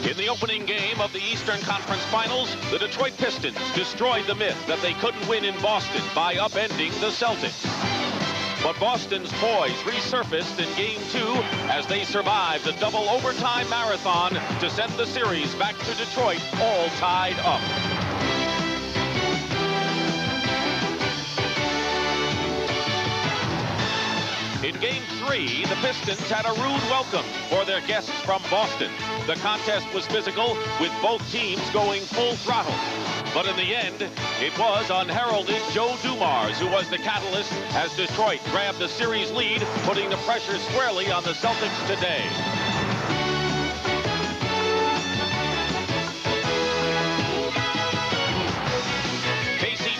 In the opening game of the Eastern Conference Finals, the Detroit Pistons destroyed the myth that they couldn't win in Boston by upending the Celtics. But Boston's poise resurfaced in Game 2 as they survived a double overtime marathon to send the series back to Detroit all tied up. In Game 3, the Pistons had a rude welcome for their guests from Boston. The contest was physical, with both teams going full throttle. But in the end, it was unheralded Joe Dumars who was the catalyst as Detroit grabbed the series lead, putting the pressure squarely on the Celtics today.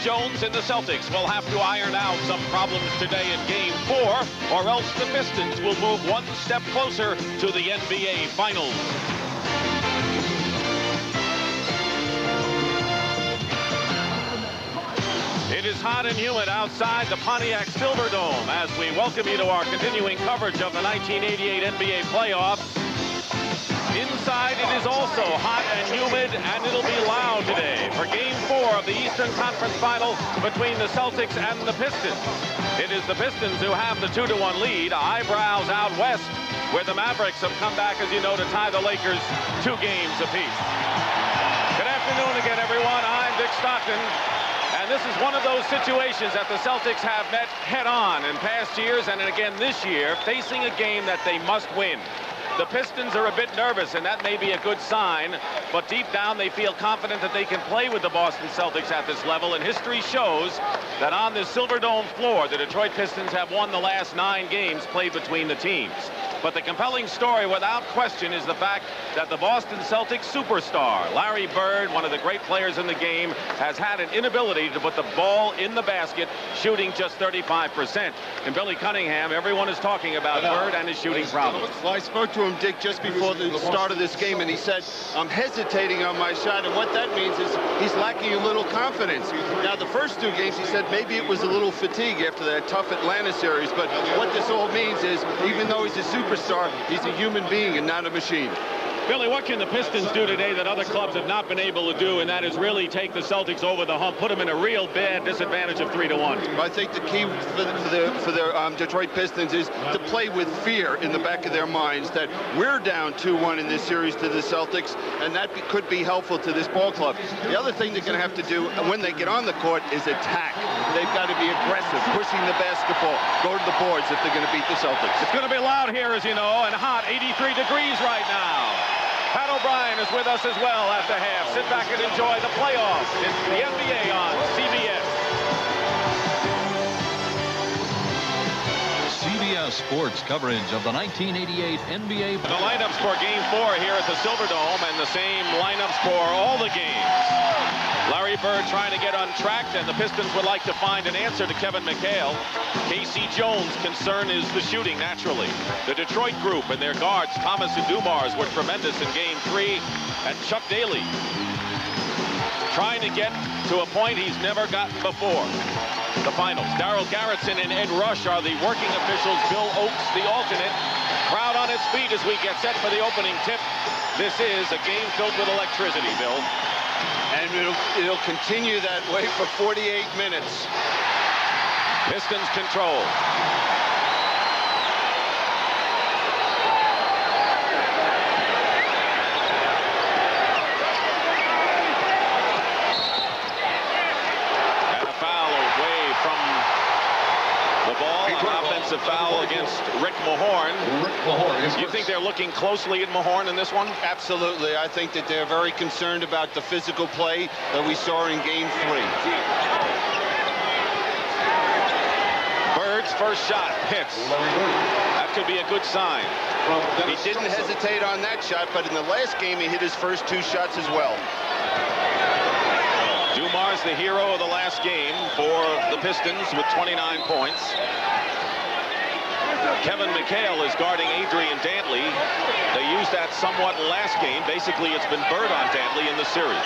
Jones and the Celtics will have to iron out some problems today in Game 4, or else the Pistons will move one step closer to the NBA Finals. It is hot and humid outside the Pontiac Silverdome as we welcome you to our continuing coverage of the 1988 NBA playoffs. Inside, it is also hot and humid, and it'll be loud today for Game 4 of the Eastern Conference Final between the Celtics and the Pistons. It is the Pistons who have the 2-1 lead, eyebrows out west, where the Mavericks have come back, as you know, to tie the Lakers 2 games apiece. Good afternoon again, everyone. I'm Dick Stockton. And this is one of those situations that the Celtics have met head-on in past years, and again this year, facing a game that they must win. The Pistons are a bit nervous, and that may be a good sign, but deep down they feel confident that they can play with the Boston Celtics at this level, and history shows that on this Silverdome floor, the Detroit Pistons have won the last 9 games played between the teams. But the compelling story, without question, is the fact that the Boston Celtics superstar, Larry Bird, one of the great players in the game, has had an inability to put the ball in the basket, shooting just 35%. And Billy Cunningham, everyone is talking about Bird and his shooting problems. Well, I spoke to him, Dick, just before the start of this game, and he said, I'm hesitating on my shot, and what that means is he's lacking a little confidence. Now, the first 2 games, he said maybe it was a little fatigue after that tough Atlanta series, but what this all means is, even though he's a superstar, he's a human being and not a machine. Billy, what can the Pistons do today that other clubs have not been able to do, and that is really take the Celtics over the hump, put them in a real bad disadvantage of 3-1? Well, I think the key for the Detroit Pistons is to play with fear in the back of their minds that we're down 2-1 in this series to the Celtics, and that could be helpful to this ball club. The other thing they're going to have to do when they get on the court is attack. They've got to be aggressive, pushing the basketball, go to the boards if they're going to beat the Celtics. It's going to be loud here, as you know, and hot, 83 degrees right now. Pat O'Brien is with us as well at the half. Sit back and enjoy the playoffs. It's the NBA on CBS. CBS Sports coverage of the 1988 NBA. The lineups for Game 4 here at the Silverdome, and the same lineups for all the games. Larry Bird trying to get untracked, and the Pistons would like to find an answer to Kevin McHale. Casey Jones' concern is the shooting, naturally. The Detroit group and their guards, Thomas and Dumars, were tremendous in Game 3. And Chuck Daly trying to get to a point he's never gotten before. The finals. Darryl Garrettson and Ed Rush are the working officials. Bill Oakes, the alternate. Crowd on its feet as we get set for the opening tip. This is a game filled with electricity, Bill. And it'll continue that way for 48 minutes. Pistons control. And a foul away from the ball. An offensive foul against Rick Mahorn. You think they're looking closely at Mahorn in this one? Absolutely. I think that they're very concerned about the physical play that we saw in Game 3. Bird's first shot hits. That could be a good sign. He didn't hesitate on that shot, but in the last game, he hit his first 2 shots as well. Dumars, the hero of the last game for the Pistons with 29 points. Kevin McHale is guarding Adrian Dantley. They use used that somewhat last game. Basically, it's been Bird on Dantley in the series.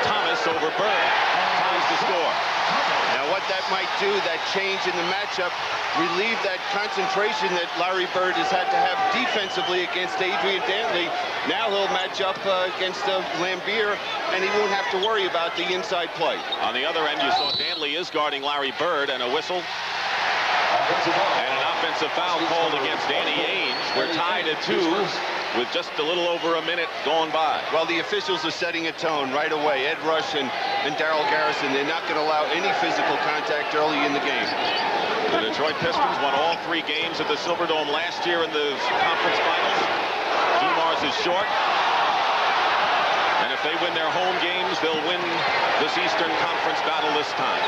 Thomas over Bird ties the score. Now what that might do, that change in the matchup, relieve that concentration that Larry Bird has had to have defensively against Adrian Dantley. Now he'll match up against Lambier, and he won't have to worry about the inside play. On the other end, you saw Dantley is guarding Larry Bird, and a whistle. And an offensive foul called against Danny Ainge. We're tied at 2 with just a little over a minute gone by. Well, the officials are setting a tone right away. Ed Rush and Darrell Garrison, they're not going to allow any physical contact early in the game. The Detroit Pistons won all 3 games at the Silverdome last year in the conference finals. Dumars is short. And if they win their home games, they'll win this Eastern Conference battle this time.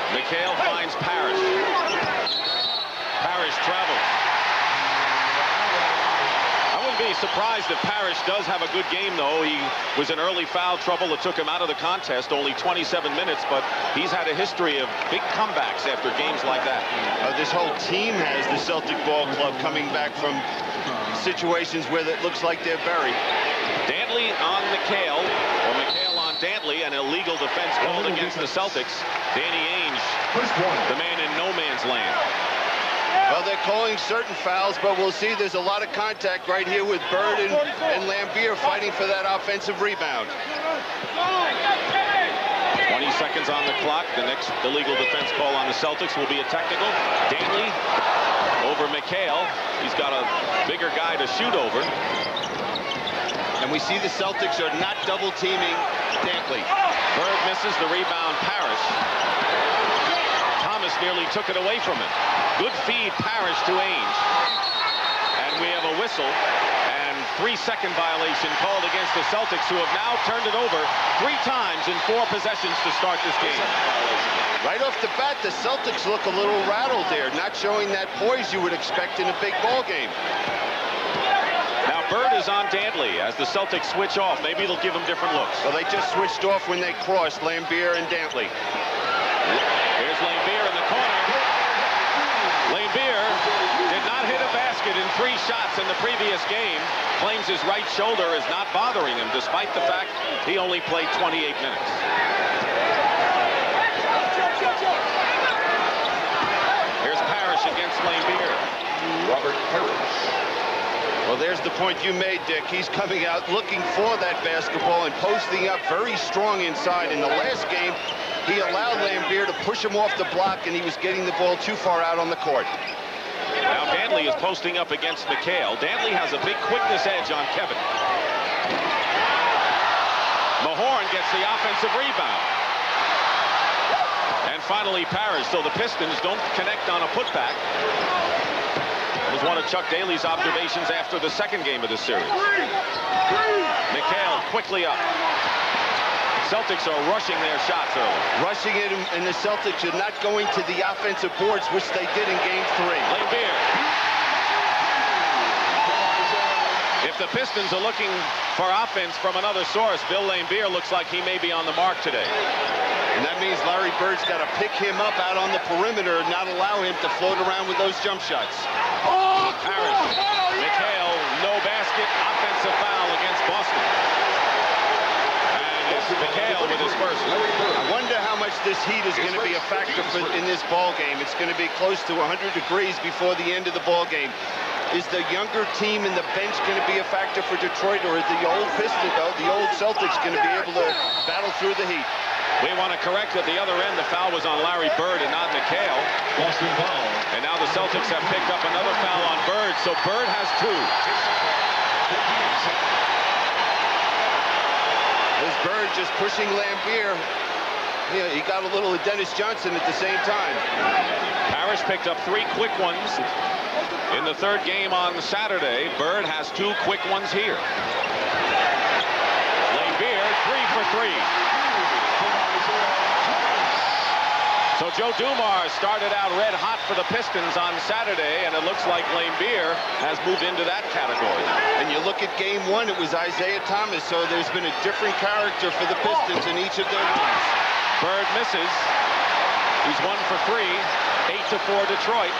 McHale finds Parrish. Parrish travels. I wouldn't be surprised if Parrish does have a good game, though. He was in early foul trouble that took him out of the contest, only 27 minutes, but he's had a history of big comebacks after games like that. This whole team has the Celtic Ball Club coming back from situations where it looks like they're buried. Dantley on McHale, or McHale on Dantley, an illegal defense called against the Celtics. Danny Ainge, the man in no man's land. Well, they're calling certain fouls, but we'll see there's a lot of contact right here with Bird and Lambier fighting for that offensive rebound. 20 seconds on the clock. The next illegal defense call on the Celtics will be a technical. Dantley over McHale. He's got a bigger guy to shoot over. And we see the Celtics are not double teaming Dantley. Bird misses the rebound. Parrish. Thomas nearly took it away from him. Good feed, Parrish to Ainge. And we have a whistle and 3-second violation called against the Celtics, who have now turned it over 3 times in 4 possessions to start this game. Right off the bat, the Celtics look a little rattled there, not showing that poise you would expect in a big ball game. Now Bird is on Dantley as the Celtics switch off. Maybe it'll give him different looks. Well, they just switched off when they crossed Lambier and Dantley. Here's Lambier in the corner. Lambier did not hit a basket in 3 shots in the previous game. Claims his right shoulder is not bothering him, despite the fact he only played 28 minutes. Here's Parrish against Lambier. Robert Parrish. Well, there's the point you made, Dick. He's coming out looking for that basketball and posting up very strong inside. In the last game, he allowed Lambier to push him off the block, and he was getting the ball too far out on the court. Now Dantley is posting up against McHale. Dantley has a big quickness edge on Kevin. Mahorn gets the offensive rebound. And finally Parrish. So the Pistons don't connect on a putback. It was one of Chuck Daly's observations after the second game of the series. McHale quickly up. Celtics are rushing their shots early. Rushing it, and the Celtics are not going to the offensive boards, which they did in Game 3. Lambier. If the Pistons are looking for offense from another source, Bill Lambier looks like he may be on the mark today. And that means Larry Bird's got to pick him up out on the perimeter and not allow him to float around with those jump shots. Parrish. McHale, no basket, offensive foul against Boston. And it's McHale with his first. I wonder how much this heat is going to be a factor in this ball game. It's going to be close to 100 degrees before the end of the ball game. Is the younger team in the bench going to be a factor for Detroit, or is the old Pistons, the old Celtics, going to be able to battle through the heat? We want to correct at the other end. The foul was on Larry Bird and not McHale. Boston foul. And now the Celtics have picked up another foul on Bird, so Bird has 2. There's Bird just pushing Lambier. Yeah, he got a little of Dennis Johnson at the same time. Parrish picked up 3 quick ones in the third game on Saturday. Bird has 2 quick ones here. Lambier 3 for 3. So Joe Dumars started out red hot for the Pistons on Saturday, and it looks like Lambier has moved into that category. And you look at Game 1, it was Isaiah Thomas, so there's been a different character for the Pistons in each of their games. Bird misses. He's 1 for 3. 8-4 Detroit.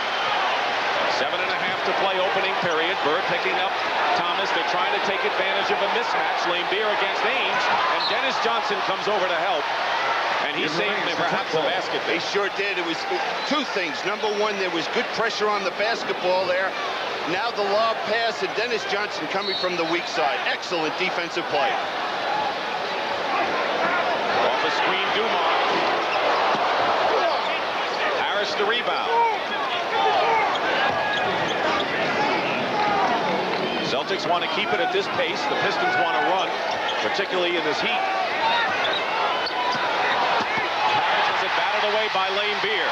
7.5 to play opening period. Bird picking up Thomas. They're trying to take advantage of a mismatch. Lane Beer against Ainge, and Dennis Johnson comes over to help. And he saved perhaps the basket. They sure did. It was two things. Number one, there was good pressure on the basketball there. Now the lob pass, and Dennis Johnson coming from the weak side. Excellent defensive play. Off a screen, Dumont. Harris the rebound. Celtics want to keep it at this pace. The Pistons want to run, particularly in this heat. Harris has it batted away by Lane Beer.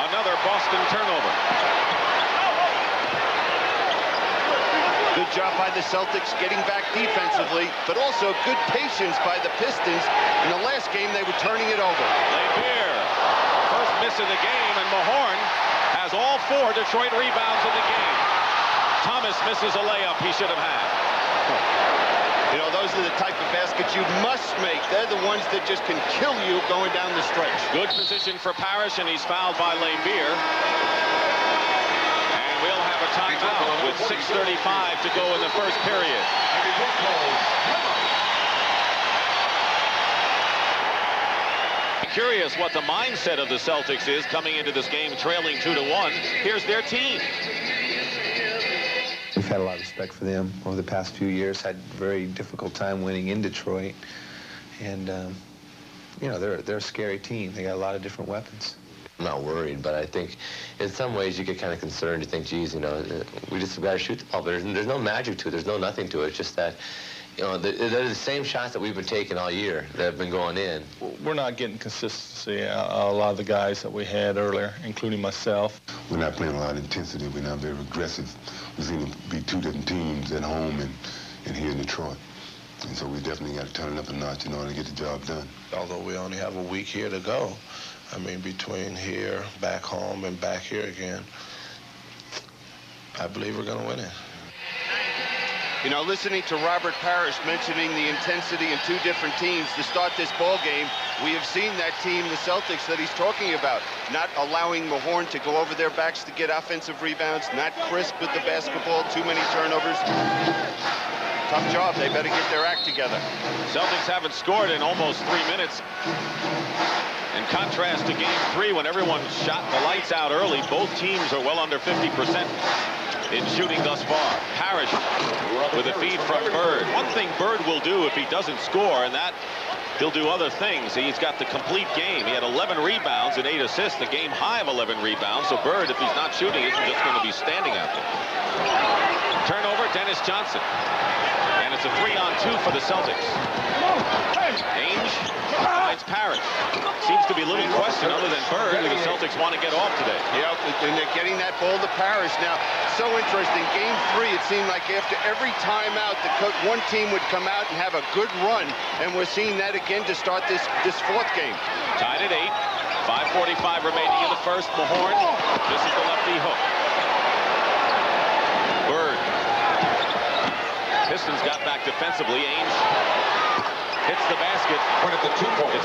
Another Boston turnover. Good job by the Celtics getting back defensively, but also good patience by the Pistons. In the last game, they were turning it over. Lane Beer, first miss of the game, and Mahorn has all 4 Detroit rebounds in the game. Thomas misses a layup he should have had. You know, those are the type of baskets you must make. They're the ones that just can kill you going down the stretch. Good position for Parrish, and he's fouled by Lane Beer. And we'll have a timeout with 6:35 to go in the first period. Curious what the mindset of the Celtics is coming into this game trailing 2-1. Here's their team. We've had a lot of respect for them over the past few years. Had a very difficult time winning in Detroit, and you know, they're a scary team. They got a lot of different weapons. I'm not worried, but I think in some ways you get kind of concerned. You think, geez, you know, we just got to shoot the ball. But there's no magic to it. There's no nothing to it. It's just that, you know, they're the same shots that we've been taking all year that have been going in. We're not getting consistency. A lot of the guys that we had earlier, including myself. We're not playing a lot of intensity. We're not very aggressive. We seem to be two different teams at home and here in Detroit. And so we definitely got to turn it up a notch in order to get the job done. Although we only have a week here to go, I mean, between here, back home, and back here again, I believe we're going to win it. You know, listening to Robert Parrish mentioning the intensity in two different teams to start this ball game, we have seen that team, the Celtics, that he's talking about, not allowing Mahorn to go over their backs to get offensive rebounds, not crisp with the basketball, too many turnovers. Tough job. They better get their act together. Celtics haven't scored in almost 3 minutes. In contrast to Game 3, when everyone shot the lights out early, both teams are well under 50% in shooting thus far. Parrish with a feed from Bird. One thing Bird will do if he doesn't score, and that he'll do other things. He's got the complete game. He had 11 rebounds and 8 assists, the game high of 11 rebounds. So Bird, if he's not shooting, isn't just going to be standing out there. Turnover, Dennis Johnson. And it's a 3-on-2 for the Celtics. Ainge finds Parrish. Seems to be little question other than Bird who the Celtics want to get off today. Yeah, and they're getting that ball to Parrish. Now, so interesting. Game 3, it seemed like after every timeout, one team would come out and have a good run, and we're seeing that again to start this fourth game. Tied at 8. 5:45 remaining in the first. Mahorn. This is the lefty hook. Bird. Pistons got back defensively. Ainge hits the basket. It's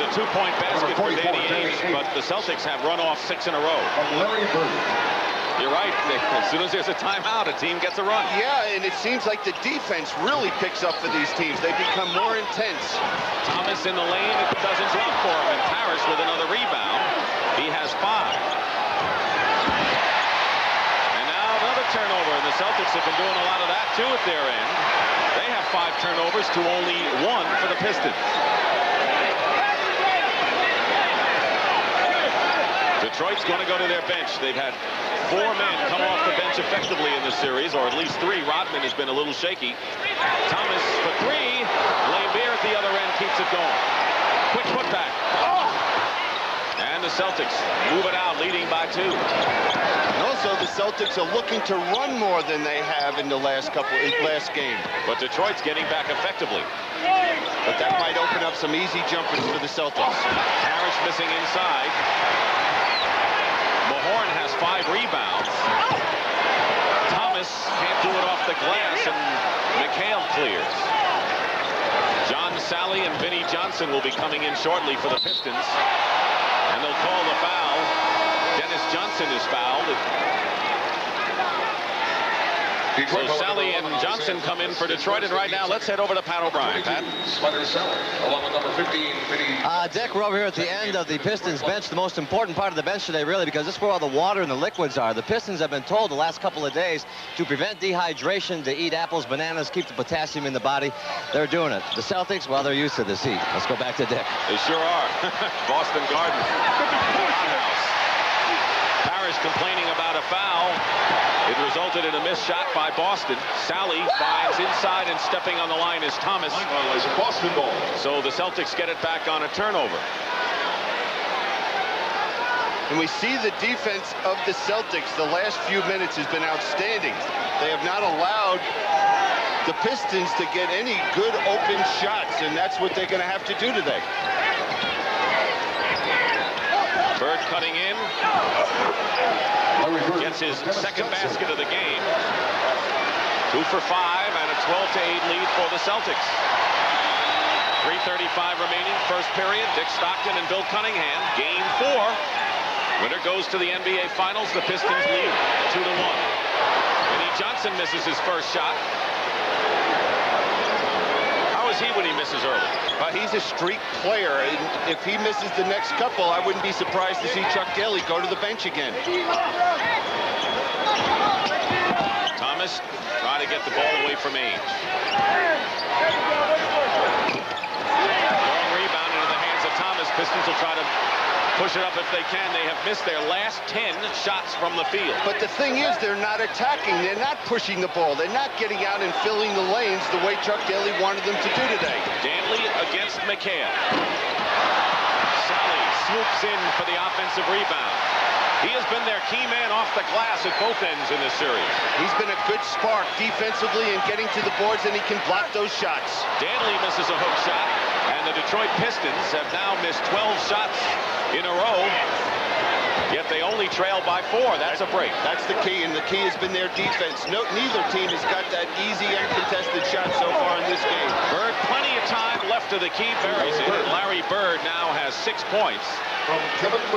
a 2-point basket for Danny Ainge, but the Celtics have run off 6 in a row. You're right. As soon as there's a timeout, a team gets a run. Yeah, and it seems like the defense really picks up for these teams. They become more intense. Thomas in the lane. It doesn't drop for him. And Parrish with another rebound. He has 5. And now another turnover. And the Celtics have been doing a lot of that, too, at their end. They have 5 turnovers to only 1 for the Pistons. Detroit's going to go to their bench. They've had 4 men come off the bench effectively in this series, or at least 3. Rodman has been a little shaky. Thomas for 3. Lane Beer at the other end keeps it going. Quick putback. And the Celtics move it out, leading by 2. And also, the Celtics are looking to run more than they have in the last game. But Detroit's getting back effectively. But that might open up some easy jumpers for the Celtics. Parrish missing inside. Mahorn has 5 rebounds. Thomas can't do it off the glass, and McHale clears. John Sally and Vinnie Johnson will be coming in shortly for the Pistons. And they'll call the foul. Dennis Johnson is fouled. So Sally and Johnson come in for Detroit, and right now let's head over to Pat O'Brien. Pat? Along with number 15, Vinny. Dick, we're over here at the end of the Pistons bench, the most important part of the bench today, really, because this is where all the water and the liquids are. The Pistons have been told the last couple of days to prevent dehydration, to eat apples, bananas, keep the potassium in the body. They're doing it. The Celtics, well, they're used to this heat. Let's go back to Dick. They sure are. Boston Garden. Parrish complaining about a foul. It resulted in a missed shot by Boston. Sally finds inside, and stepping on the line is Thomas. Boston ball. So the Celtics get it back on a turnover. And we see the defense of the Celtics the last few minutes has been outstanding. They have not allowed the Pistons to get any good open shots, and that's what they're going to have to do today. Bird cutting in. Gets his second basket of the game. 2 for 5 and a 12-8 lead for the Celtics. 3:35 remaining, first period. Dick Stockton and Bill Cunningham. Game 4. Winner goes to the NBA Finals. The Pistons lead 2-1. Vinny Johnson misses his first shot. How is he when he misses early? He's a streak player, and if he misses the next couple, I wouldn't be surprised to see Chuck Daly go to the bench again. Thomas trying to get the ball away from Ainge. Long rebound into the hands of Thomas. Pistons will try to push it up if they can. They have missed their last 10 shots from the field. But the thing is, they're not attacking. They're not pushing the ball. They're not getting out and filling the lanes the way Chuck Daly wanted them to do today. Danley against McHale. Sally swoops in for the offensive rebound. He has been their key man off the glass at both ends in this series. He's been a good spark defensively and getting to the boards, and he can block those shots. Danley misses a hook shot, and the Detroit Pistons have now missed 12 shots in a row, yet they only trail by 4. That's a break. That's the key, and the key has been their defense. Neither team has got that easy and contested shot so far in this game. Bird, plenty of time left to the key, buries it, and Larry Bird now has 6 points.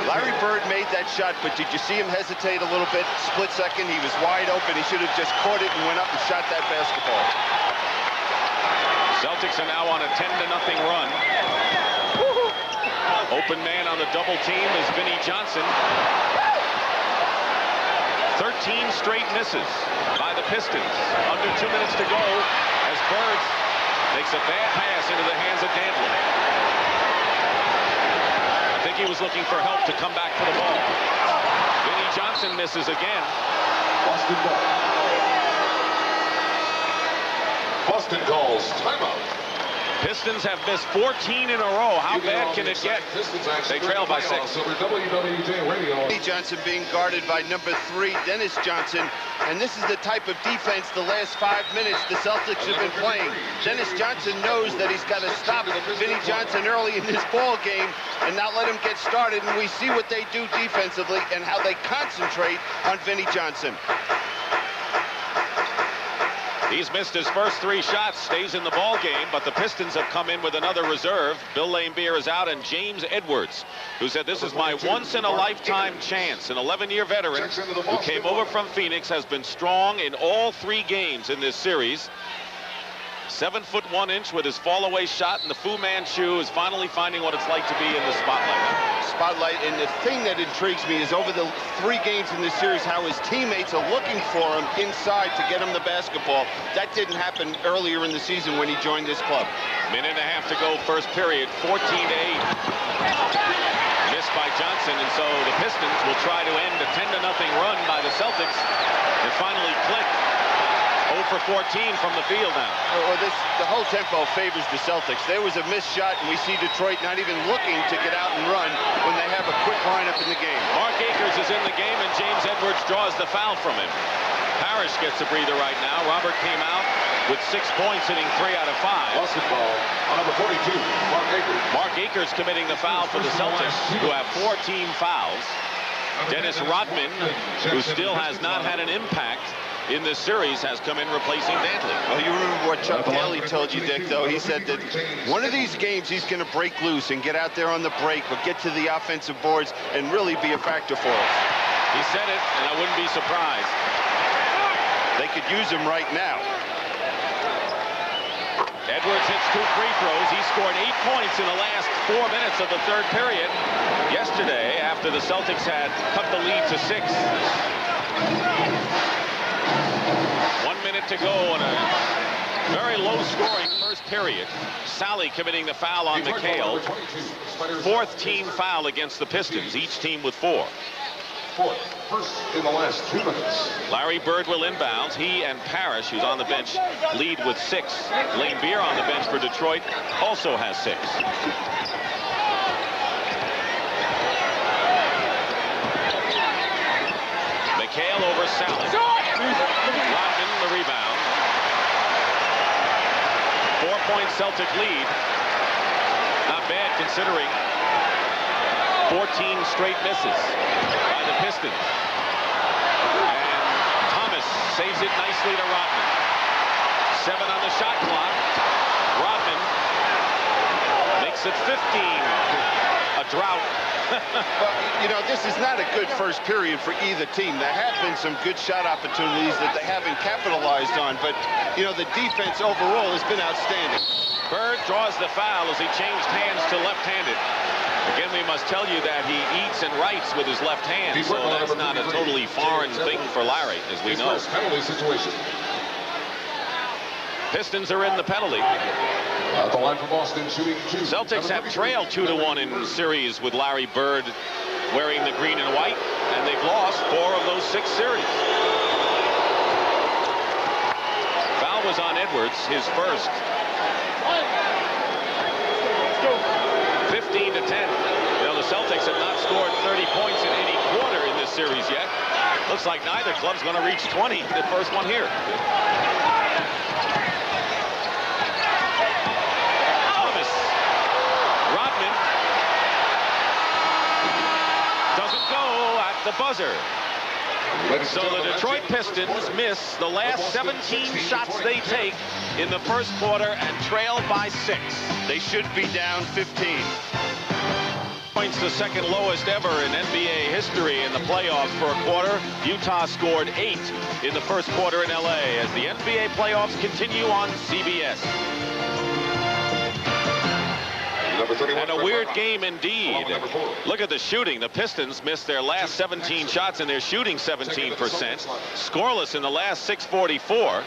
Larry Bird made that shot, but did you see him hesitate a little bit? Split second, he was wide open. He should have just caught it and went up and shot that basketball. Celtics are now on a 10-0 run. Open man on the double team is Vinny Johnson. 13 straight misses by the Pistons. Under 2 minutes to go as Bird makes a bad pass into the hands of Dantley. I think he was looking for help to come back for the ball. Vinny Johnson misses again. Boston ball. Boston calls timeout. Pistons have missed 14 in a row. How bad can it get? They trail by 6. Vinny Johnson being guarded by number 3, Dennis Johnson. And this is the type of defense the last 5 minutes the Celtics have been playing. Dennis Johnson knows that he's got to stop Vinny Johnson early in this ball game and not let him get started. And we see what they do defensively and how they concentrate on Vinny Johnson. He's missed his first 3 shots, stays in the ball game, but the Pistons have come in with another reserve. Bill Laimbeer is out, and James Edwards, who said, "This is my once-in-a-lifetime chance." An 11-year veteran who came over from Phoenix has been strong in all 3 games in this series. 7 foot 1 inch with his fall-away shot, and the Fu Manchu is finally finding what it's like to be in the spotlight. And the thing that intrigues me is over the 3 games in this series, how his teammates are looking for him inside to get him the basketball. That didn't happen earlier in the season when he joined this club. Minute and a half to go, first period, 14-8. Missed by Johnson, and so the Pistons will try to end a 10-0 run by the Celtics and finally click. 0 for 14 from the field now. Well, the whole tempo favors the Celtics. There was a missed shot, and we see Detroit not even looking to get out and run when they have a quick lineup in the game. Mark Akers is in the game, and James Edwards draws the foul from him. Parrish gets a breather right now. Robert came out with 6 points, hitting 3 out of 5. Basketball on number 42, Mark Akers. Mark Akers committing the foul for the Celtics, who have 4 team fouls. Dennis Rodman, who still has not had an impact in this series, has come in replacing Dantley. Well, you remember what Chuck Daly told you, Dick, though. He said that one of these games he's going to break loose and get out there on the break or get to the offensive boards and really be a factor for us. He said it, and I wouldn't be surprised. They could use him right now. Edwards hits 2 free throws. He scored 8 points in the last 4 minutes of the third period yesterday after the Celtics had cut the lead to 6. 1 minute to go in a very low-scoring first period. Sally committing the foul on McHale. 4th team foul against the Pistons, each team with 4. First in the last 2 minutes. Larry Bird will inbounds. He and Parrish, who's on the bench, lead with 6. Lane Beer on the bench for Detroit also has 6. McHale over Sally. Rodman the rebound. 4-point Celtic lead. Not bad considering 14 straight misses by the Pistons. And Thomas saves it nicely to Rodman. 7 on the shot clock. Rodman makes it 15. A drought. Well, you know, this is not a good first period for either team. There have been some good shot opportunities that they haven't capitalized on, but, you know, the defense overall has been outstanding. Bird draws the foul as he changed hands to left-handed. Again, we must tell you that he eats and writes with his left hand, so that's not a totally foreign thing for Larry, as we know. Penalty situation. Pistons are in the penalty. At the line for Boston, shooting 2. Celtics have trailed 2-1 in series with Larry Bird wearing the green and white, and they've lost 4 of those 6 series. Foul was on Edwards, his first. 15-10. You know, the Celtics have not scored 30 points in any quarter in this series yet. Looks like neither club's going to reach 20, the first one here. Thomas. Rodman. Doesn't go at the buzzer. So the Detroit Pistons miss the last 17 shots they take in the first quarter and trail by 6. They should be down 15. Points the second lowest ever in NBA history in the playoffs for a quarter. Utah scored 8 in the first quarter in LA as the NBA playoffs continue on CBS. And a weird game indeed. Look at the shooting. The Pistons missed their last 17 shots and they're shooting 17%. Scoreless in the last 6:44.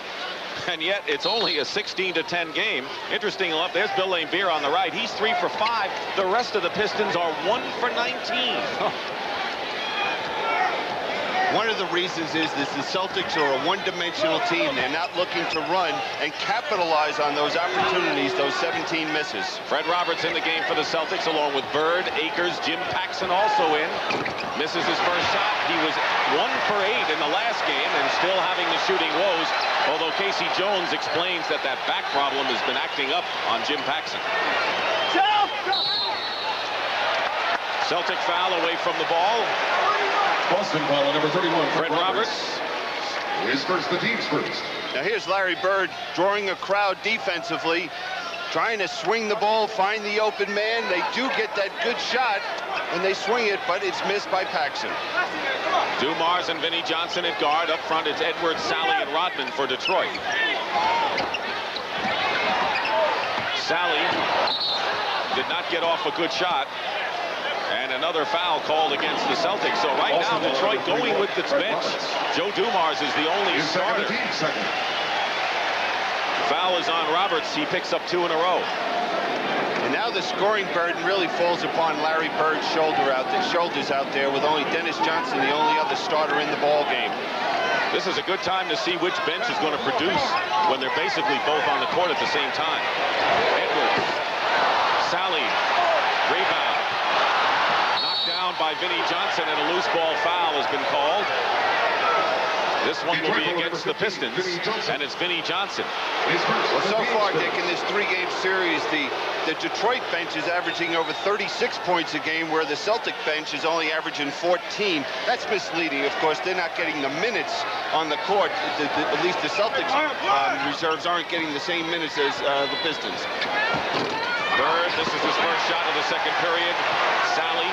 And yet it's only a 16-10 game. Interesting enough, there's Bill Laimbeer on the right. He's 3 for 5. The rest of the Pistons are 1 for 19. One of the reasons is the Celtics are a one-dimensional team. They're not looking to run and capitalize on those opportunities, those 17 misses. Fred Roberts in the game for the Celtics along with Bird, Akers, Jim Paxson also in. Misses his first shot. He was 1 for 8 in the last game and still having the shooting woes, although Casey Jones explains that back problem has been acting up on Jim Paxson. Celtic foul away from the ball. Boston foul on number 31. Fred Roberts. His first, the team's first. Now here's Larry Bird drawing a crowd defensively, trying to swing the ball, find the open man. They do get that good shot, and they swing it, but it's missed by Paxson. Dumars and Vinnie Johnson at guard. Up front, it's Edwards, Sally, and Rodman for Detroit. Sally did not get off a good shot. And another foul called against the Celtics. So right now, Detroit going with its bench. Joe Dumars is the only starter. Foul is on Roberts. He picks up 2 in a row. And now the scoring burden really falls upon Larry Bird's shoulders out there, with only Dennis Johnson, the only other starter in the ball game. This is a good time to see which bench is going to produce when they're basically both on the court at the same time. Edwards, Sally, rebound. Down by Vinnie Johnson, and a loose ball foul has been called. This one will be against the Pistons, and it's Vinnie Johnson. Well, so far, Dick, in this 3-game series, the Detroit bench is averaging over 36 points a game, where the Celtic bench is only averaging 14. That's misleading, of course. They're not getting the minutes on the court. At least the Celtics reserves aren't getting the same minutes as the Pistons. Bird, this is his first shot of the second period. Sally.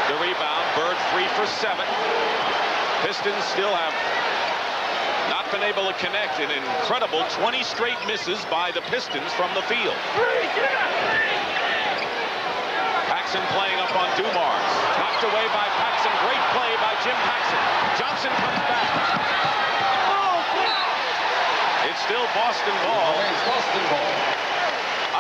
The rebound. Bird 3 for 7. Pistons still have Not been able to connect. An incredible 20 straight misses by the Pistons from the field. Paxson playing up on Dumars. Knocked away by Paxson. Great play by Jim Paxson. Johnson comes back. It's still Boston ball. Boston ball.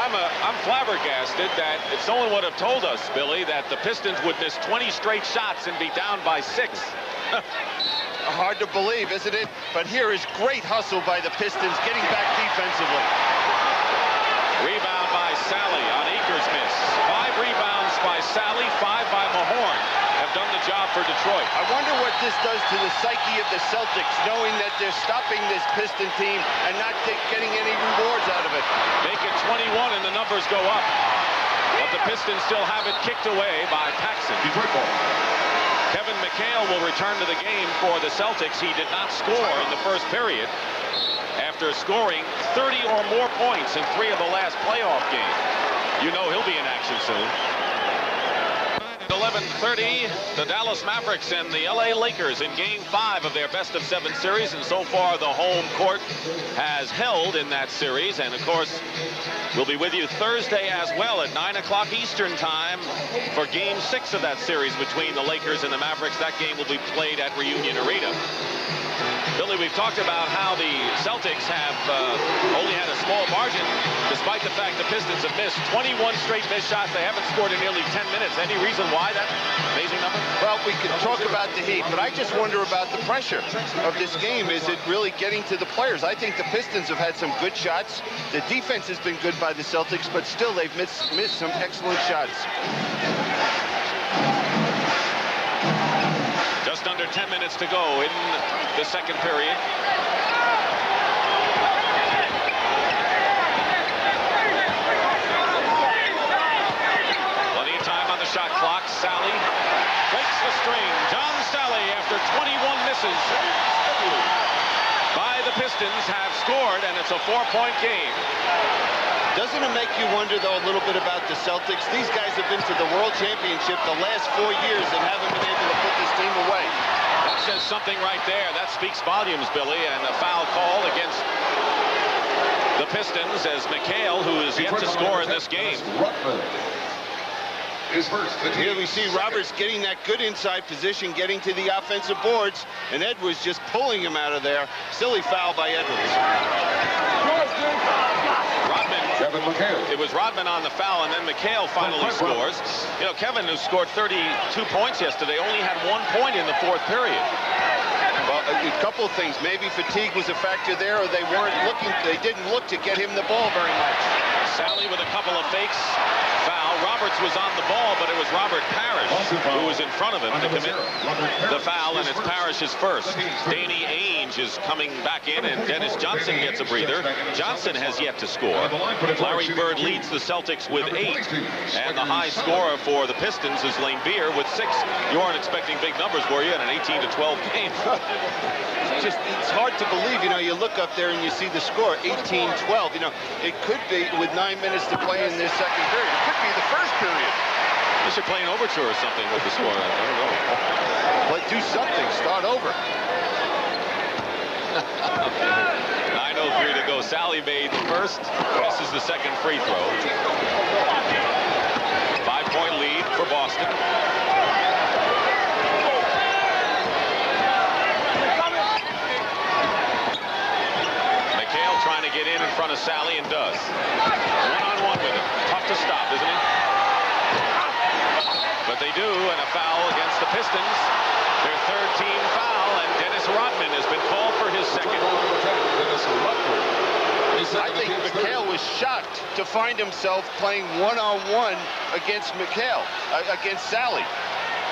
I'm flabbergasted that if someone would have told us, Billy, that the Pistons would miss 20 straight shots and be down by 6. Hard to believe, isn't it? But here is great hustle by the Pistons, getting back defensively. Rebound by Sally on Akers' miss. 5 rebounds by Sally, 5 by Mahorn have done the job for Detroit. I wonder what this does to the psyche of the Celtics, knowing that they're stopping this Piston team and not getting any rewards out of it. Make it 21 and the numbers go up. But the Pistons still have it kicked away by Paxson. Detroit ball. Kevin McHale will return to the game for the Celtics. He did not score in the first period after scoring 30 or more points in 3 of the last playoff games. You know he'll be in action soon. 11:30, the Dallas Mavericks and the LA Lakers in Game 5 of their best-of-7 series, and so far the home court has held in that series. And of course, we'll be with you Thursday as well at 9 o'clock Eastern time for Game 6 of that series between the Lakers and the Mavericks. That game will be played at Reunion Arena. Billy, we've talked about how the Celtics have only had a small margin, despite the fact the Pistons have missed 21 straight missed shots. They haven't scored in nearly 10 minutes. Any reason why that amazing number? Well, we could talk about the Heat, but I just wonder about the pressure of this game. Is it really getting to the players? I think the Pistons have had some good shots. The defense has been good by the Celtics, but still they've missed some excellent shots. Just under 10 minutes to go in the second period. Plenty of time on the shot clock. Sally breaks the string. John Sally, after 21 misses by the Pistons, have scored, and it's a 4-point game. Doesn't it make you wonder, though, a little bit about the Celtics? These guys have been to the World Championship the last 4 years and haven't been able to put this team away. That says something right there. That speaks volumes, Billy, and a foul call against the Pistons as McHale, who is yet to score in this game. Here we see Roberts getting that good inside position, getting to the offensive boards, and Edwards just pulling him out of there. Silly foul by Edwards. It was Rodman on the foul, and then McHale finally scores. You know, Kevin, who scored 32 points yesterday, only had 1 point in the 4th period. Well, a couple of things. Maybe fatigue was a factor there, or they didn't look to get him the ball very much. Sally with a couple of fakes. Foul. Roberts was on the ball, but it was Robert Parrish who was in front of him to commit the foul, and it's Parrish's first. Danny Ainge is coming back in, and Dennis Johnson gets a breather. Johnson has yet to score. Larry Bird leads the Celtics with 8, and the high scorer for the Pistons is Lane Beer with 6. You aren't expecting big numbers, were you, in an 18-12 game? It's hard to believe. You know, you look up there and you see the score, 18-12. You know, it could be with 9 minutes to play in this second period. It could be the first period. They should play an overture or something with the score. I don't know. But do something. Start over. 9:03 to go. Sally made the first. Misses the second free throw. 5-point lead for Boston. McHale trying to get in front of Sally and does. One-on-one with him. Tough to stop, isn't it? But they do, and a foul against the Pistons. Their 3rd team foul, and Dennis Rodman has been called for his second. I think McHale was shocked to find himself playing one-on-one against against Sally.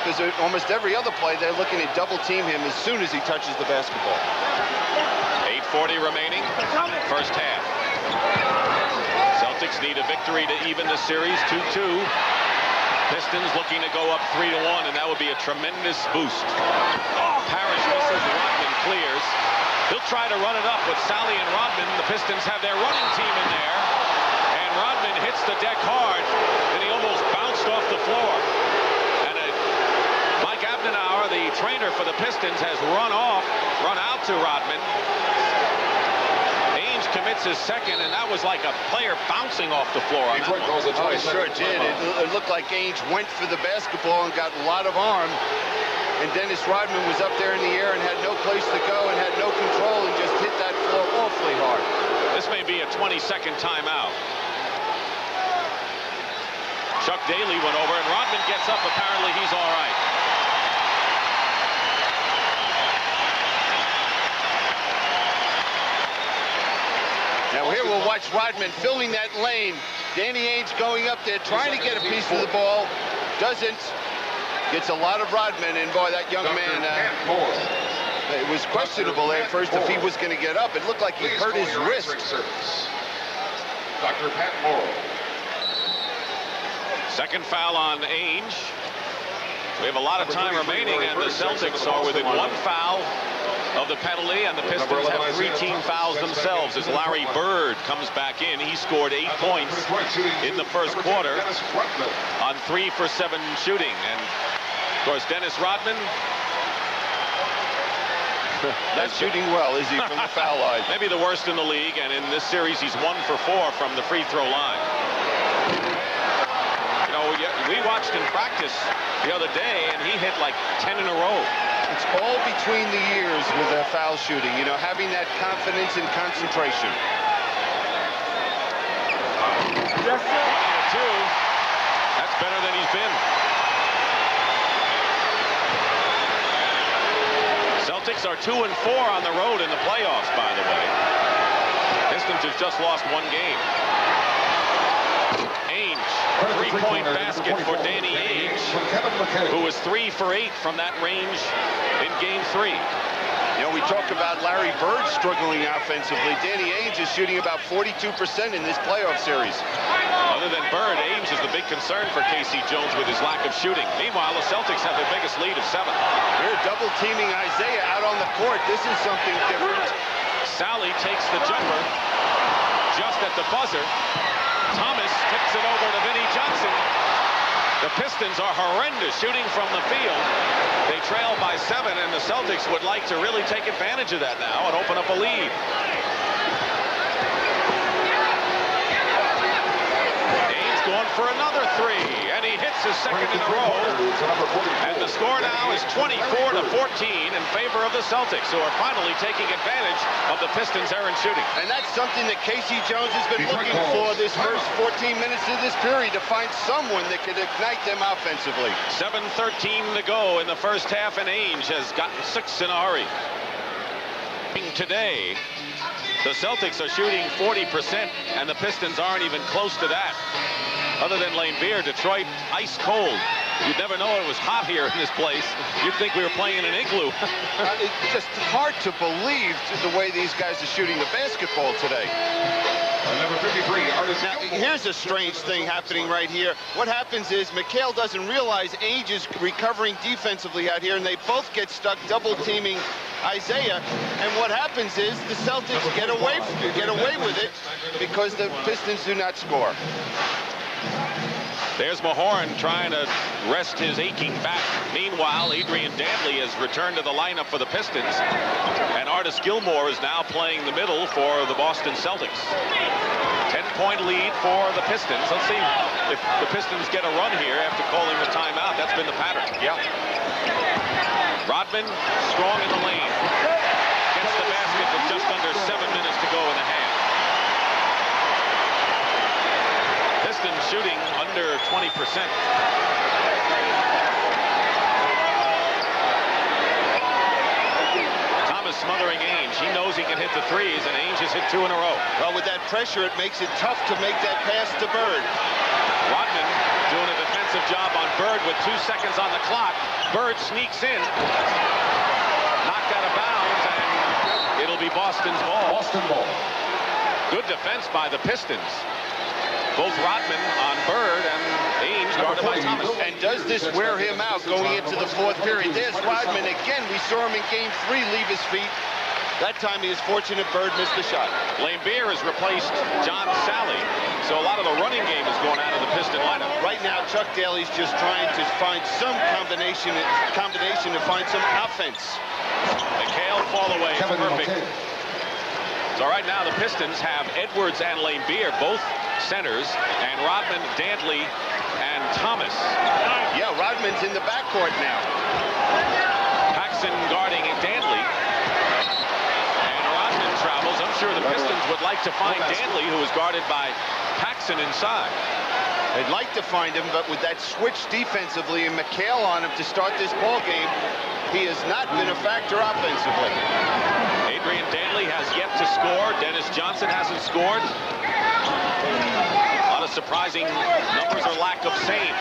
Because almost every other play, they're looking to double-team him as soon as he touches the basketball. 8:40 remaining, first half. Celtics need a victory to even the series, 2-2. Pistons looking to go up 3-1, and that would be a tremendous boost. Parrish misses, Rodman clears. He'll try to run it up with Sally and Rodman. The Pistons have their running team in there, and Rodman hits the deck hard, and he almost bounced off the floor. And Mike Abdenauer, the trainer for the Pistons, has run out to Rodman. Ainge commits his second, and that was like a player bouncing off the floor on that one. Oh, it sure did. It looked like Ainge went for the basketball and got a lot of arm. And Dennis Rodman was up there in the air and had no place to go and had no control and just hit that floor awfully hard. This may be a 20-second timeout. Chuck Daly went over, and Rodman gets up. Apparently, he's all right. Now here we'll watch Rodman filling that lane. Danny Ainge going up there, trying to get a piece of the ball. Doesn't. Gets a lot of Rodman, and boy, that young man, it was questionable at first if he was going to get up. It looked like he hurt his wrist. Dr. Pat Morrow. Second foul on Ainge. We have a lot of time remaining, and the Celtics are within one foul of the penalty, and the Pistons have 3 team fouls themselves as Larry Bird comes back in. He scored 8 points in the first quarter on 3 for 7 shooting. And of course, Dennis Rodman, not shooting well, is he, from the foul line? Maybe the worst in the league, and in this series he's 1 for 4 from the free throw line. You know, we watched in practice the other day, and he hit like 10 in a row. It's all between the ears with the foul shooting, you know, having that confidence and concentration. 1 and 2. That's better than he's been. Celtics are 2 and 4 on the road in the playoffs, by the way. Pistons have just lost 1 game. Ainge, 3-point basket for Danny Ainge, who was 3 for 8 from that range in Game 3. You know, we talk about Larry Bird struggling offensively. Danny Ainge is shooting about 42% in this playoff series. Other than Bird, Ainge is the big concern for Casey Jones with his lack of shooting. Meanwhile, the Celtics have their biggest lead of 7. They're double teaming Isaiah out on the court. This is something different. Sally takes the jumper just at the buzzer. Thomas tips it over to Vinnie Johnson. The Pistons are horrendous shooting from the field. They trail by 7, and the Celtics would like to really take advantage of that now and open up a lead. Ainge going for another 3, and he hits his second in a row. And the score now is 24-14 in favor of the Celtics, who are finally taking advantage of the Pistons' errant shooting. And that's something that Casey Jones has been looking for this first 14 minutes of this period, to find someone that could ignite them offensively. 7:13 to go in the first half, and Ainge has gotten 6 in a hurry. Today, the Celtics are shooting 40%, and the Pistons aren't even close to that. Other than Lane Beer, Detroit, ice cold. You'd never know it was hot here in this place. You'd think we were playing in an igloo. It's just hard to believe the way these guys are shooting the basketball today. Number 53, now, here's a strange thing happening right here. What happens is McHale doesn't realize Ainge is recovering defensively out here, and they both get stuck double teaming Isaiah. And what happens is the Celtics get away with it because the Pistons do not score. There's Mahorn trying to rest his aching back. Meanwhile, Adrian Dantley has returned to the lineup for the Pistons, and Artis Gilmore is now playing the middle for the Boston Celtics. 10-point lead for the Pistons. Let's see if the Pistons get a run here after calling the timeout. That's been the pattern. Yeah. Rodman strong in the lane. Gets the basket with just under 7 minutes to go in the half. Pistons shooting under 20%. Thomas smothering Ainge. He knows he can hit the threes, and Ainge has hit 2 in a row. Well, with that pressure, it makes it tough to make that pass to Bird. Rodman doing a defensive job on Bird with 2 seconds on the clock. Bird sneaks in. Knocked out of bounds, and it'll be Boston's ball. Boston ball. Good defense by the Pistons. Both Rodman on Bird and Ainge guarded by Thomas. And does this wear him out going into the 4th period? There's Rodman again. We saw him in Game 3 leave his feet. That time he is fortunate Bird missed the shot. Lambier has replaced John Sally, so a lot of the running game is going out of the Piston lineup. Right now, Chuck Daly's just trying to find some combination to find some offense. McHale fall away is perfect. So right now the Pistons have Edwards and Lambier, both centers, and Rodman, Dantley, and Thomas. Yeah, Rodman's in the backcourt now. Paxson guarding Dantley. Travels. I'm sure the Pistons would like to find Dantley, who is guarded by Paxson inside. They'd like to find him, but with that switch defensively and McHale on him to start this ball game, he has not been a factor offensively. Adrian Dantley has yet to score. Dennis Johnson hasn't scored. A lot of surprising numbers or lack of same.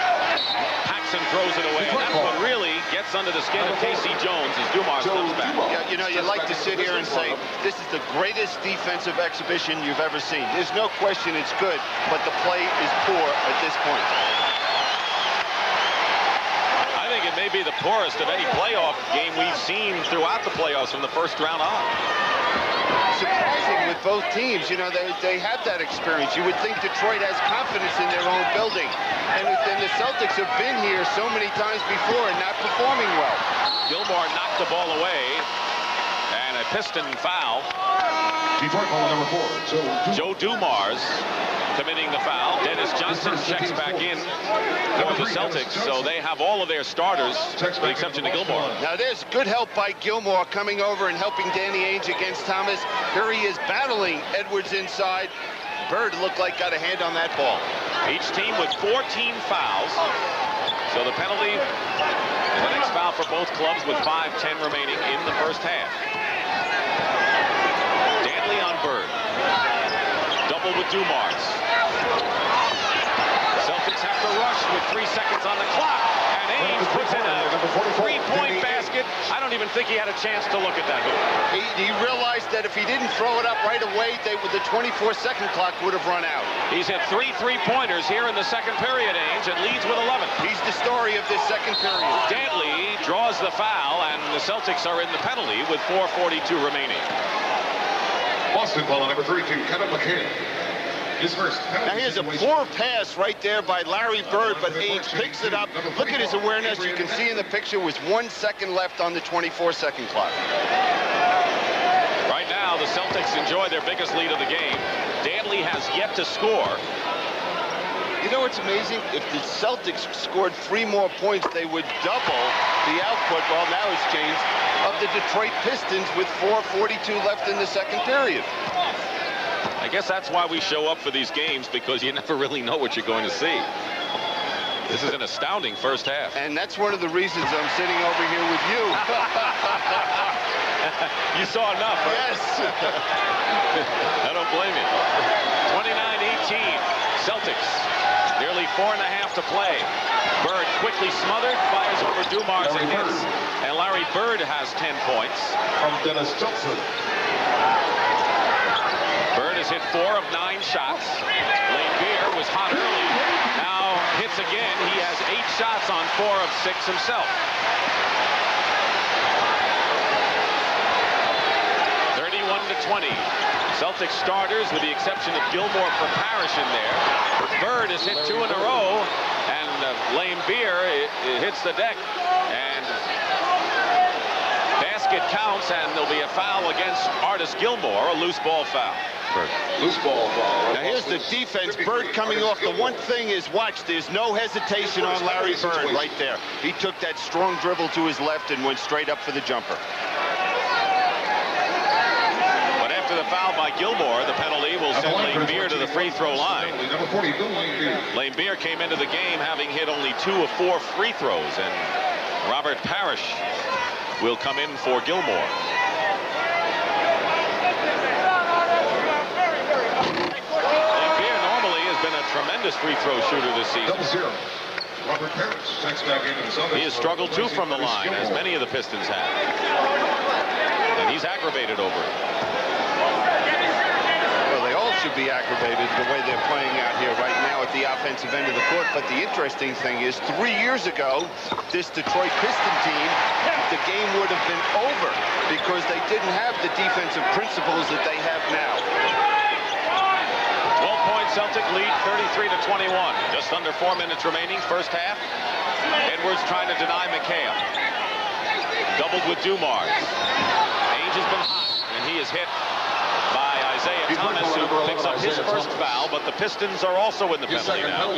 Paxson throws it away, and that's what really gets under the skin of Casey Jones as Dumars comes back. Yeah, you know, you'd like to sit here and say, this is the greatest defensive exhibition you've ever seen. There's no question it's good, but the play is poor at this point. I think it may be the poorest of any playoff game we've seen throughout the playoffs from the first round on. Surprising with both teams, you know, they have that experience. You would think Detroit has confidence in their own building. And the Celtics have been here so many times before and not performing well. Gilmore knocked the ball away, and a Piston foul. Detroit ball number 4, Joe Dumars committing the foul. Dennis Johnson checks back in for the Celtics, so they have all of their starters, with the exception of Gilmore. Now there's good help by Gilmore coming over and helping Danny Ainge against Thomas. Here he is battling Edwards inside. Bird looked like got a hand on that ball. Each team with 14 fouls. So the penalty is the next foul for both clubs with 5:10 remaining in the first half. Dantley on Bird. Double with Dumars. Celtics have to rush with 3 seconds on the clock. And Ainge puts in a three-point basket. I don't even think he had a chance to look at that hoop. He realized that if he didn't throw it up right away, the 24-second clock would have run out. He's hit 3 3-pointers here in the second period, Ainge, and leads with 11. He's the story of this second period. Dantley draws the foul, and the Celtics are in the penalty with 4:42 remaining. Boston ball number 32, Kevin McHale. His first. Now here's a poor pass right there by Larry Bird, but Ainge picks it up. Look at his awareness. You can see in the picture with 1 second left on the 24-second clock. Right now, the Celtics enjoy their biggest lead of the game. Dantley has yet to score. You know what's amazing? If the Celtics scored 3 more points, they would double the output, well, now it's changed, of the Detroit Pistons with 4:42 left in the second period. I guess that's why we show up for these games, because you never really know what you're going to see. This is an astounding first half. And that's one of the reasons I'm sitting over here with you. You saw enough, huh? Yes. I don't blame you. 29-18, Celtics. Nearly 4.5 to play. Bird quickly smothered, fires over Dumars and hits. And Larry Bird has 10 points. From Dennis Johnson. Bird has hit 4 of 9 shots. Lambier was hot early. Now hits again. He has 8 shots on 4 of 6 himself. 31-20. Celtics starters, with the exception of Gilmore for Parrish in there. Bird has hit 2 in a row, and Lambier hits the deck. And basket counts, and there'll be a foul against Artis Gilmore, a loose ball foul. Loose ball. Now here's the defense. Bird coming off. The one thing is, watch, there's no hesitation on Larry Bird right there. He took that strong dribble to his left and went straight up for the jumper. But after the foul by Gilmore, the penalty will send Lambier to the free throw line. Number 40, Bill Lambier. Lambier came into the game having hit only 2 of 4 free throws, and Robert Parrish will come in for Gilmore. Lambier normally has been a tremendous free throw shooter this season. 0. Robert Parrish checks back into the Celtics. He has struggled too from the line, as many of the Pistons have. And he's aggravated over it. Well, they all should be aggravated the way they're playing out here right now at the offensive end of the court. But the interesting thing is 3 years ago, this Detroit Piston team, the game would have been over because they didn't have the defensive principles that they have now. 12-point Celtic lead, 33-21. Just under 4 minutes remaining, first half. Edwards trying to deny McHale. Doubled with Dumars. Ainge has been hot, and he is hit by Isaiah Thomas, who picks up his first foul, but the Pistons are also in the penalty now.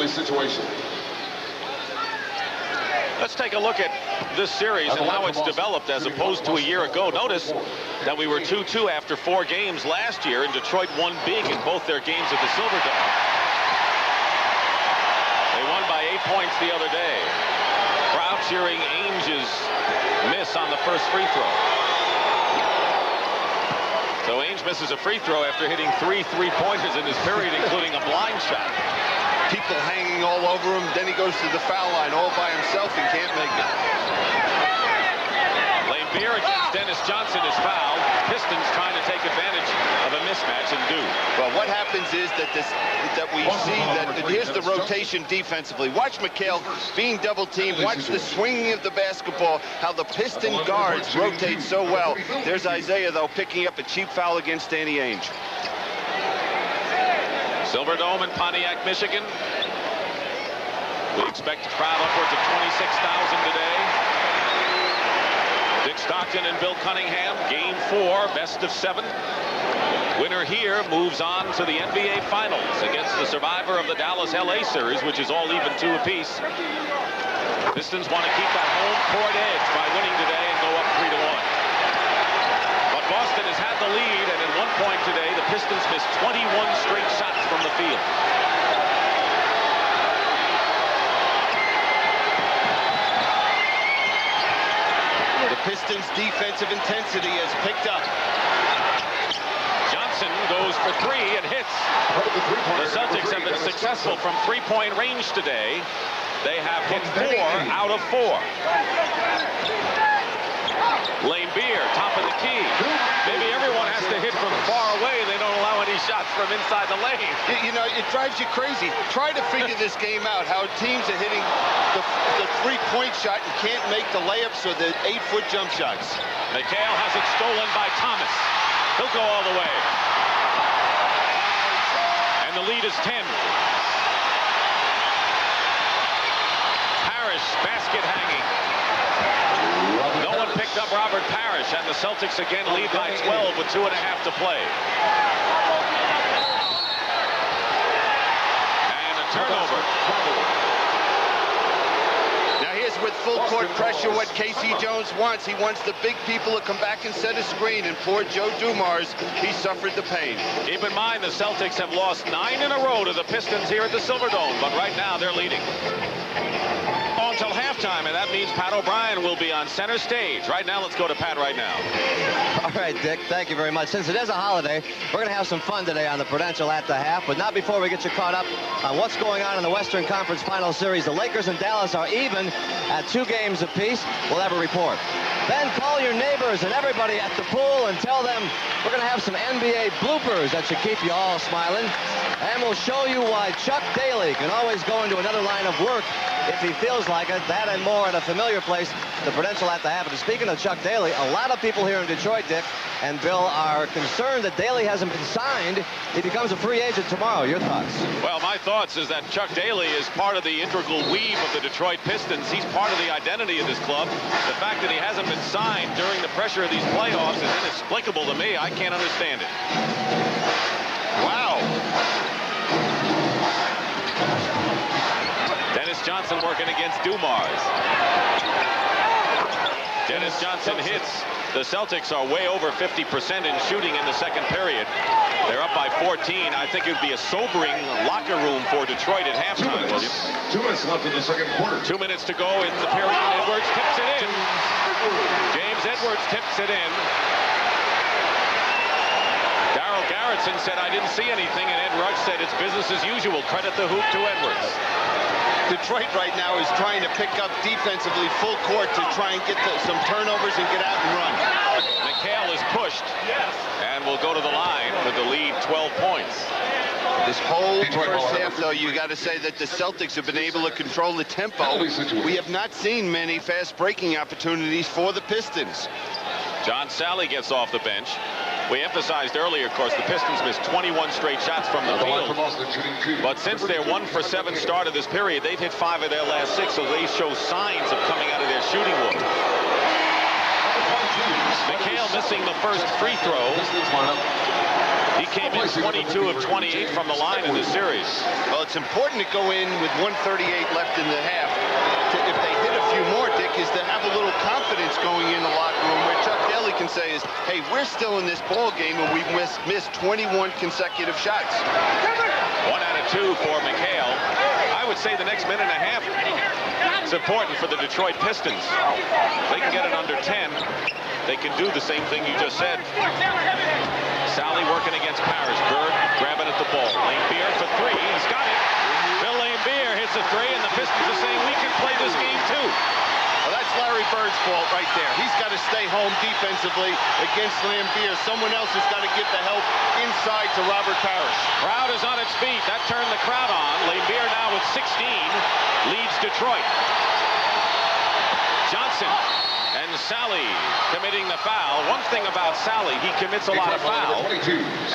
Let's take a look at this series and how it's developed as opposed to a year ago. Notice that we were 2-2 after 4 games last year, and Detroit won big in both their games at the Silverdome. They won by 8 points the other day. Crowd cheering Ainge's miss on the first free throw. So Ainge misses a free throw after hitting 3 3-pointers in this period, including a blind shot. People hanging all over him. Then he goes to the foul line all by himself and can't make it. Lane Beer against Dennis Johnson is fouled. Pistons trying to take advantage of a mismatch and do. Well, what happens is that we see that here's the rotation defensively. Watch McHale being double teamed. Watch the swinging of the basketball, how the Piston guards rotate so well. There's Isaiah, though, picking up a cheap foul against Danny Ainge. Silverdome in Pontiac, Michigan. We expect a crowd upwards of 26,000 today. Dick Stockton and Bill Cunningham, game 4, best of 7. Winner here moves on to the NBA Finals against the survivor of the Dallas-LA series, which is all even 2 apiece. Pistons want to keep that home court edge by winning today and go up 3-1. But Boston has had the lead, and at one point today, the Pistons missed 21 straight shots from the field. The Pistons' defensive intensity has picked up. Johnson goes for 3 and hits. The Celtics have been successful from 3-point range today. They have hit 4 out of 4. Lane Beer, top of the key. Maybe everyone has to hit from far away. They don't allow any shots from inside the lane. You know, it drives you crazy. Try to figure this game out, how teams are hitting the 3-point shot and can't make the layups or the 8-foot jump shots. McHale has it stolen by Thomas. He'll go all the way. And the lead is 10. Parrish, basket hanging. No one picked up Robert Parrish, and the Celtics again lead by 12 with 2.5 to play. And a turnover. Now here's with full court pressure what Casey Jones wants. He wants the big people to come back and set a screen, and poor Joe Dumars, he suffered the pain. Keep in mind the Celtics have lost 9 in a row to the Pistons here at the Silverdome, but right now they're leading. Until halftime, and that means Pat O'Brien will be on center stage. Right now, let's go to Pat right now. All right, Dick, thank you very much. Since it is a holiday, we're going to have some fun today on the Prudential at the half, but not before we get you caught up on what's going on in the Western Conference Final Series. The Lakers and Dallas are even at 2 games apiece. We'll have a report. Then call your neighbors and everybody at the pool and tell them we're going to have some NBA bloopers that should keep you all smiling. And we'll show you why Chuck Daly can always go into another line of work if he feels like it. That and more at a familiar place, the Prudential at the half. And speaking of Chuck Daly, a lot of people here in Detroit, Dick and Bill, are concerned that Daly hasn't been signed. He becomes a free agent tomorrow. Your thoughts? Well, my thoughts is that Chuck Daly is part of the integral weave of the Detroit Pistons. He's part of the identity of this club. The fact that he hasn't been signed during the pressure of these playoffs is inexplicable to me. I can't understand it. Wow. Dennis Johnson working against Dumars. Dennis Johnson hits. The Celtics are way over 50% in shooting in the second period. They're up by 14. I think it would be a sobering locker room for Detroit at halftime, William. 2 minutes left in the second quarter. 2 minutes to go in the period. Edwards tips it in. James Edwards tips it in. Darryl Garrettson said, I didn't see anything, and Ed Ruggs said it's business as usual. Credit the hoop to Edwards. Detroit right now is trying to pick up defensively full court to try and get some turnovers and get out and run. McHale is pushed and will go to the line with the lead 12 points. This whole Detroit first ball. half, though, you got to say that the Celtics have been able to control the tempo. We have not seen many fast breaking opportunities for the Pistons. John Sally gets off the bench. We emphasized earlier, of course, the Pistons missed 21 straight shots from the field. But since their 1-for-7 start of this period, they've hit 5 of their last 6, so they show signs of coming out of their shooting wood. McHale missing the first free throw. He came in 22 of 28 from the line in this series. Well, it's important to go in with 1:38 left in the half. If they hit a few more, Dick, is to have a little confidence going in the locker room where Chuck Daly can say is, hey, we're still in this ball game and we've missed 21 consecutive shots. 1 out of 2 for McHale. I would say the next minute and a half is important for the Detroit Pistons. They can get it under 10. They can do the same thing you just said. Sally working against Parrish. Bird grabbing at the ball. Laimbeer for 3. He's got it. Bill Laimbeer hits a 3, and the Pistons are saying we can play this game too. Well, that's Larry Bird's fault right there. He's got to stay home defensively against Laimbeer. Someone else has got to get the help inside to Robert Parrish. Crowd is on its feet. That turned the crowd on. Laimbeer now with 16 leads Detroit. Johnson and Sally committing the foul. One thing about Sally, he commits a lot of fouls,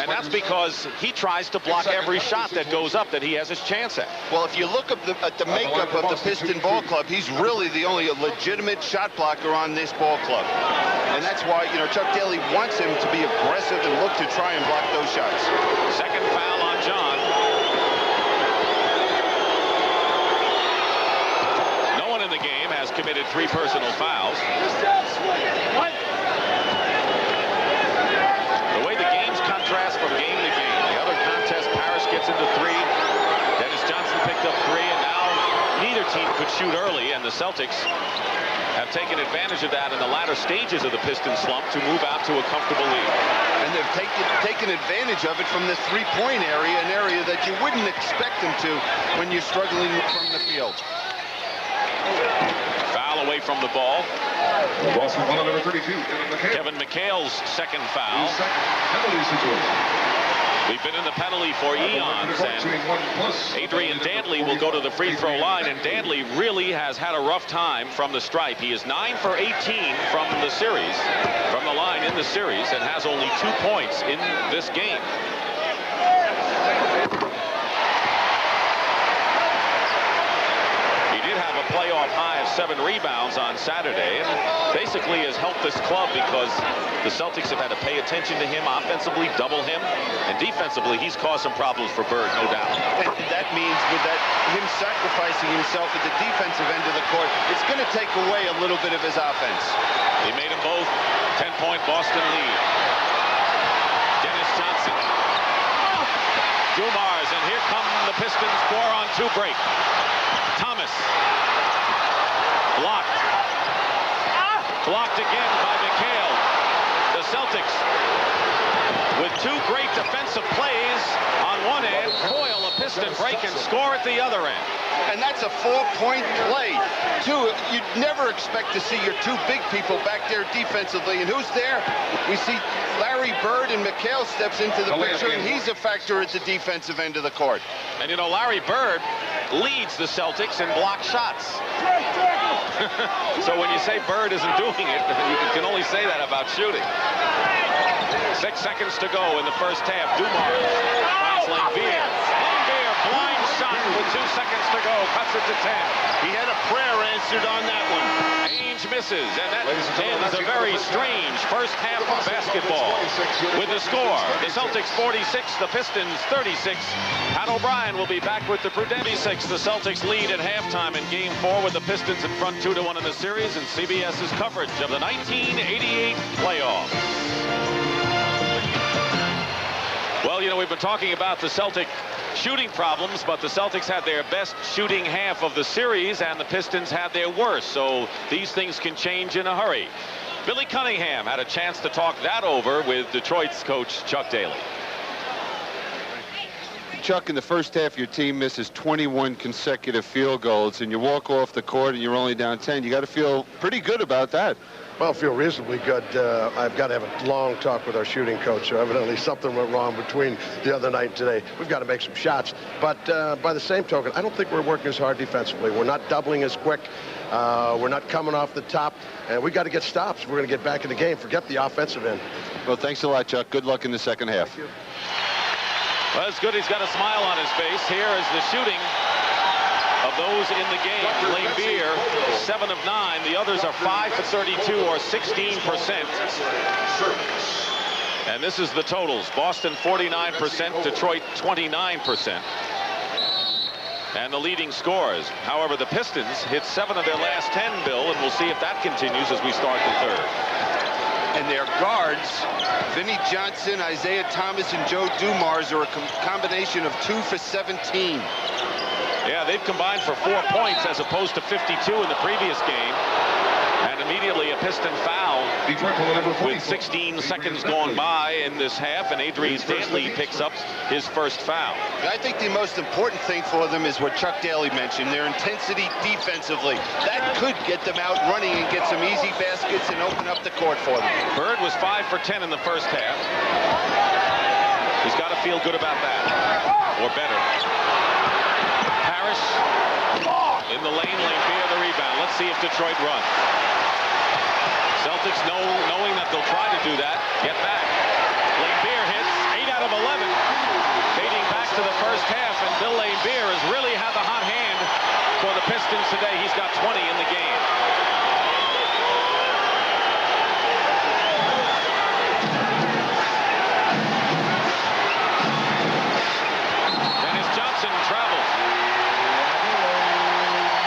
and that's because he tries to block every shot that goes up that he has his chance at. Well, if you look at the makeup of the Piston ball club, he's really the only legitimate shot blocker on this ball club. And that's why, you know, Chuck Daly wants him to be aggressive and look to try and block those shots. Second foul on John. No one in the game has committed 3 personal fouls. The way the games contrast from game to game. The other contest, Parrish gets into 3. Dennis Johnson picked up 3, and now neither team could shoot early, and the Celtics have taken advantage of that in the latter stages of the Pistons slump to move out to a comfortable lead. And they've taken advantage of it from the three-point area, an area that you wouldn't expect them to when you're struggling from the field. Foul away from the ball. Boston ball number 32. Kevin McHale's second foul. Penalty situation. We've been in the penalty for eons, and Adrian Dantley will go to the free throw line, and Dantley really has had a rough time from the stripe. He is 9 for 18 from the series, from the line in the series, and has only 2 points in this game. He did have a playoff high of 7 rebounds on Saturday, and basically has helped this club because the Celtics have had to pay attention to him offensively, double him, and defensively he's caused some problems for Bird, no doubt. And that means with that, him sacrificing himself at the defensive end of the court, it's going to take away a little bit of his offense. He made them both. 10-point Boston lead. Dennis Johnson. Dumars, and here come the Pistons 4-on-2 break. Thomas. Blocked. Blocked again by McHale. The Celtics, with 2 great defensive plays on one end, foil a Piston break and score at the other end. And that's a 4-point play. You'd never expect to see your 2 big people back there defensively. And who's there? We see Larry Bird, and McHale steps into the picture, and he's a factor at the defensive end of the court. And you know, Larry Bird leads the Celtics in block shots. So when you say Bird isn't doing it, you can only say that about shooting. 6 seconds to go in the first half. Dumars finds Laimbeer. Laimbeer, blind shot with 2 seconds to go. Cuts it to 10. He had a prayer answered on that one. Ainge misses, and that ends a very strange first half of basketball. With the score, the Celtics 46, the Pistons 36. Pat O'Brien will be back with the Prudential 6. The Celtics lead at halftime in Game 4 with the Pistons in front 2-1 in the series, and CBS's coverage of the 1988 playoffs. Well, you know, we've been talking about the Celtic shooting problems, but the Celtics had their best shooting half of the series, and the Pistons had their worst, so these things can change in a hurry. Billy Cunningham had a chance to talk that over with Detroit's coach, Chuck Daly. Chuck, in the first half, your team misses 21 consecutive field goals, and you walk off the court and you're only down 10. You got to feel pretty good about that. Well, I feel reasonably good. I've got to have a long talk with our shooting coach. So evidently something went wrong between the other night and today. We've got to make some shots. But by the same token, I don't think we're working as hard defensively. We're not doubling as quick. We're not coming off the top. And we got to get stops. We're going to get back in the game. Forget the offensive end. Well, thanks a lot, Chuck. Good luck in the second half. Well, it's good he's got a smile on his face. Here is the shooting of those in the game. Lambier, 7 of 9. The others are 5 for 32, or 16%. And this is the totals. Boston 49%, Detroit 29%. And the leading scorers. However, the Pistons hit 7 of their last 10, Bill, and we'll see if that continues as we start the third. And their guards, Vinnie Johnson, Isaiah Thomas, and Joe Dumars, are a combination of 2 for 17. Yeah, they've combined for 4 points as opposed to 52 in the previous game. And immediately a Piston foul with 16 seconds gone by in this half, and Adrian Dantley picks up his first foul. I think the most important thing for them is what Chuck Daly mentioned, their intensity defensively. That could get them out running and get some easy baskets and open up the court for them. Bird was 5 for 10 in the first half. He's got to feel good about that, or better. Parrish in the lane, Lambier the rebound. Let's see if Detroit runs. Celtics knowing that they'll try to do that, get back. Lambier hits 8 out of 11. Dating back to the first half, and Bill Lambier has really had the hot hand for the Pistons today. He's got 20 in the game. Dennis Johnson travels.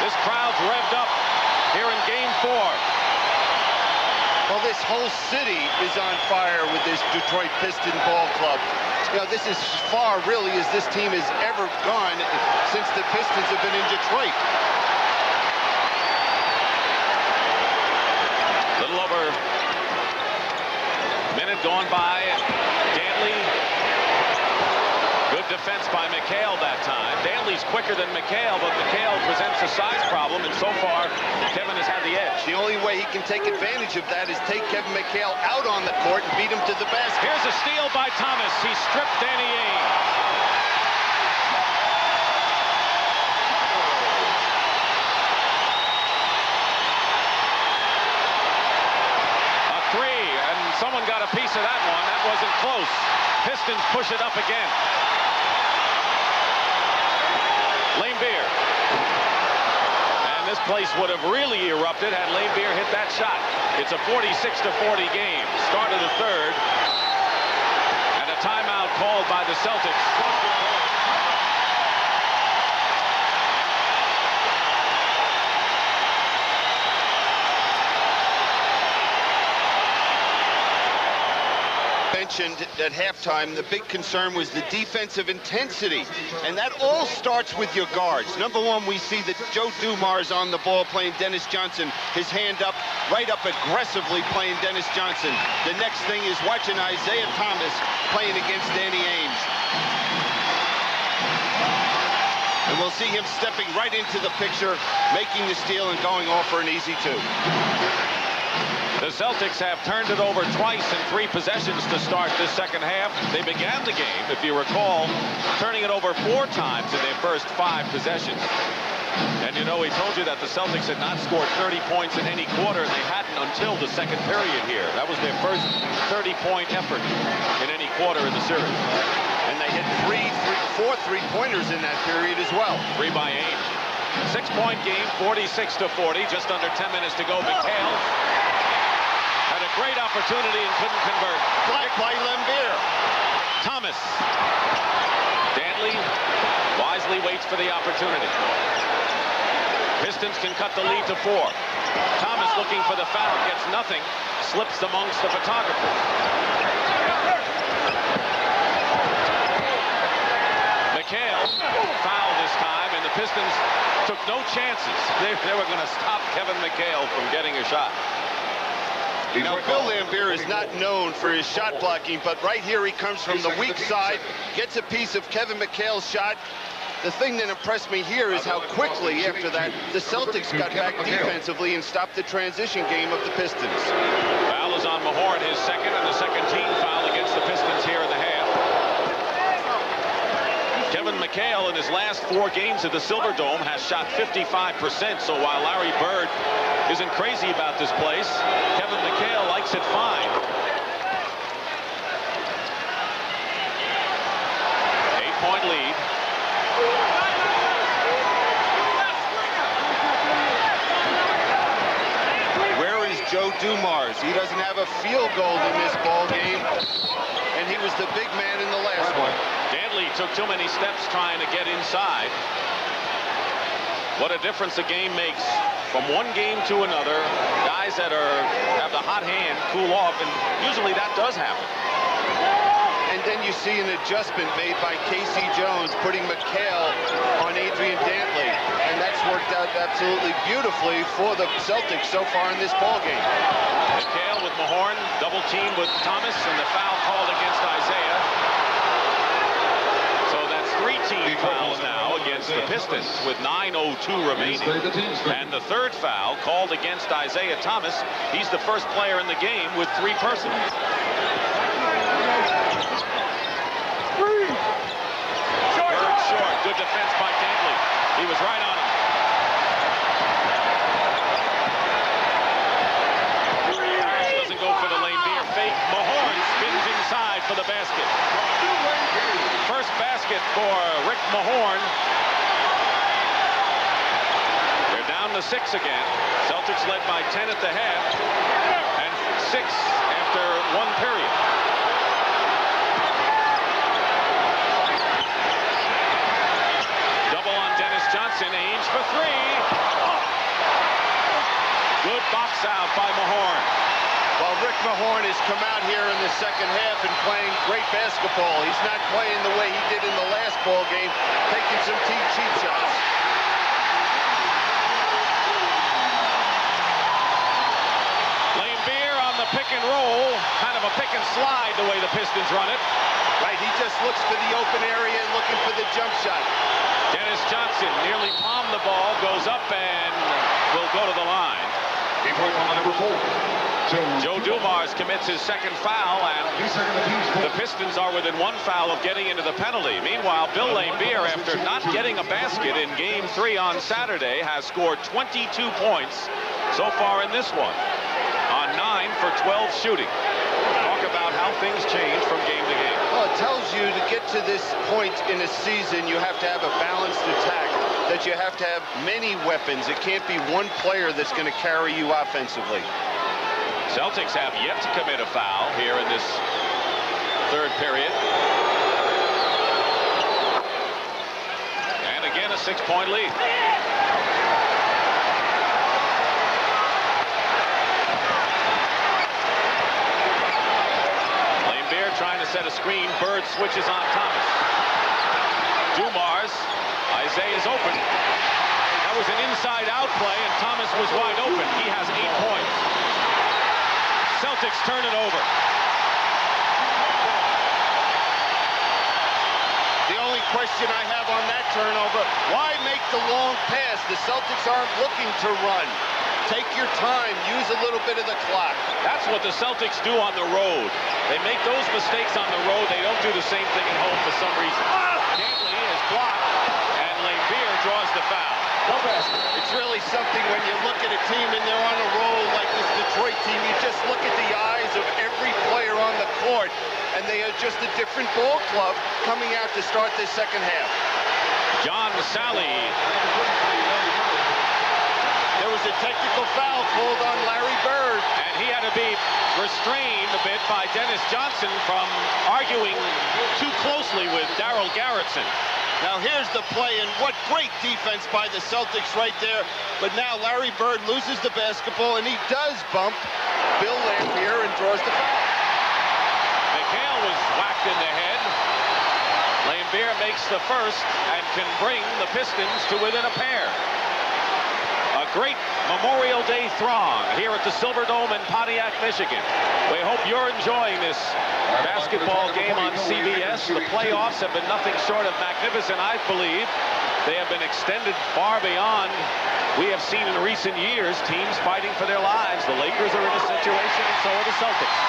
This crowd's revved up here in Game 4. Well, this whole city is on fire with this Detroit Piston ball club. You know, this is as far, really, as this team has ever gone since the Pistons have been in Detroit. Little over a minute gone by. Dantley, good defense by McHale that time. Dantley's quicker than McHale, but McHale presents a size problem, and so far, Kevin has had the edge. The only way he can take advantage of that is take Kevin McHale out on the court and beat him to the basket. Here's a steal by Thomas. He stripped Danny Ainge. A three, and someone got a piece of that one. That wasn't close. Pistons push it up again. Lambier. And this place would have really erupted had Lambier hit that shot. It's a 46-40 game. Start of the third. And a timeout called by the Celtics. Mentioned at halftime, the big concern was the defensive intensity, and that all starts with your guards. Number one, we see that Joe Dumars on the ball playing Dennis Johnson, his hand up, right up aggressively playing Dennis Johnson. The next thing is watching Isaiah Thomas playing against Danny Ainge. And we'll see him stepping right into the picture, making the steal and going off for an easy two. The Celtics have turned it over twice in 3 possessions to start this second half. They began the game, if you recall, turning it over 4 times in their first 5 possessions. And you know, we told you that the Celtics had not scored 30 points in any quarter, and they hadn't until the second period here. That was their first 30-point effort in any quarter in the series. And they hit 4 3-pointers in that period as well. 3 by Ainge. 6-point game, 46-40, just under 10 minutes to go. McHale had a great opportunity and couldn't convert. Blocked by Lambier. Thomas. Dantley wisely waits for the opportunity. Pistons can cut the lead to 4. Thomas looking for the foul, gets nothing, slips amongst the photographers. McHale fouled this time, and the Pistons took no chances. They were going to stop Kevin McHale from getting a shot. Now, Bill Lambier is not known for his shot blocking, but right here he comes from the weak side, gets a piece of Kevin McHale's shot, The thing that impressed me here is how quickly after that the Celtics got back defensively and stopped the transition game of the Pistons. Foul is on Mahorn, his second, and the second team foul against the Pistons here in the half. Kevin McHale in his last 4 games at the Silverdome has shot 55%, so while Larry Bird isn't crazy about this place, Kevin McHale likes it fine. 8-point lead. Where is Joe Dumars? He doesn't have a field goal in this ball game, and he was the big man in the last one. Dantley took too many steps trying to get inside. What a difference a game makes from one game to another. Guys that have the hot hand cool off, and usually that does happen. And then you see an adjustment made by Casey Jones, putting McHale on Adrian Dantley, and that's worked out absolutely beautifully for the Celtics so far in this ball game. McHale with Mahorn, double team with Thomas, and the foul called against Isaiah. So that's 3 team fouls now against the Pistons with 9:02 remaining. And the third foul called against Isaiah Thomas. He's the first player in the game with 3 personals. Bird short. Good defense by Dantley. He was right on him. Doesn't go for the Lane Beer fake. Mahorn spins inside for the basket. First basket for Rick Mahorn. They're down to 6 again. Celtics led by 10 at the half and 6 after 1 period. Double on Dennis Johnson. Ainge for 3. Good box out by Mahorn. Well, Rick Mahorn has come out here in the second half and playing great basketball. He's not playing the way he did in the last ball game, taking some cheap shots. Lane Beer on the pick and roll, kind of a pick and slide the way the Pistons run it. Right, he just looks for the open area and looking for the jump shot. Dennis Johnson nearly palmed the ball, goes up and will go to the line. Number 4. Joe Dumars commits his second foul, and the Pistons are within 1 foul of getting into the penalty. Meanwhile, Bill Laimbeer, after not getting a basket in Game 3 on Saturday, has scored 22 points so far in this one on 9 for 12 shooting. Talk about how things change from game to game. Well, it tells you to get to this point in a season, you have to have a balanced attack, that you have to have many weapons. It can't be one player that's going to carry you offensively. Celtics have yet to commit a foul here in this third period. And again, a 6-point lead. Laimbeer trying to set a screen. Bird switches on Thomas. Dumars. Isaiah's open. That was an inside-out play, and Thomas was wide open. He has 8 points. Celtics turn it over. The only question I have on that turnover, why make the long pass? The Celtics aren't looking to run. Take your time. Use a little bit of the clock. That's what the Celtics do on the road. They make those mistakes on the road. They don't do the same thing at home for some reason. Dantley is blocked, and Laimbeer draws the foul. It's really something when you look at a team and they're on a roll like this Detroit team. You just look at the eyes of every player on the court, and they are just a different ball club coming out to start this second half. John Sally. There was a technical foul called on Larry Bird. And he had to be restrained a bit by Dennis Johnson from arguing too closely with Darryl Garretson. Now here's the play, and what great defense by the Celtics right there. But now Larry Bird loses the basketball, and he does bump Bill Laimbeer and draws the foul. McHale was whacked in the head. Laimbeer makes the first and can bring the Pistons to within a pair. A great Memorial Day throng here at the Silverdome in Pontiac, Michigan. We hope you're enjoying this basketball game on CBS. The playoffs have been nothing short of magnificent, I believe. They have been extended far beyond we have seen in recent years, teams fighting for their lives. The Lakers are in a situation, and so are the Celtics.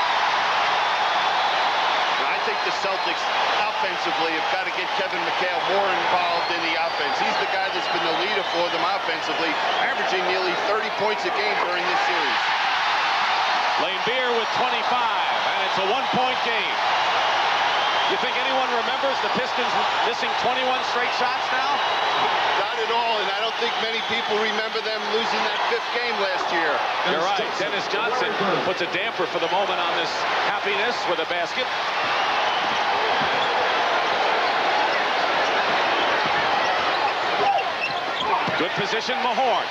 I think the Celtics offensively have got to get Kevin McHale more involved in the offense. He's the guy that's been the leader for them offensively, averaging nearly 30 points a game during this series. Lane Beer with 25, and it's a one-point game. You think anyone remembers the Pistons missing 21 straight shots now? Not at all, and I don't think many people remember them losing that 5th game last year. You're right. Dennis Johnson puts a damper for the moment on this happiness with a basket. Good position, Mahorn.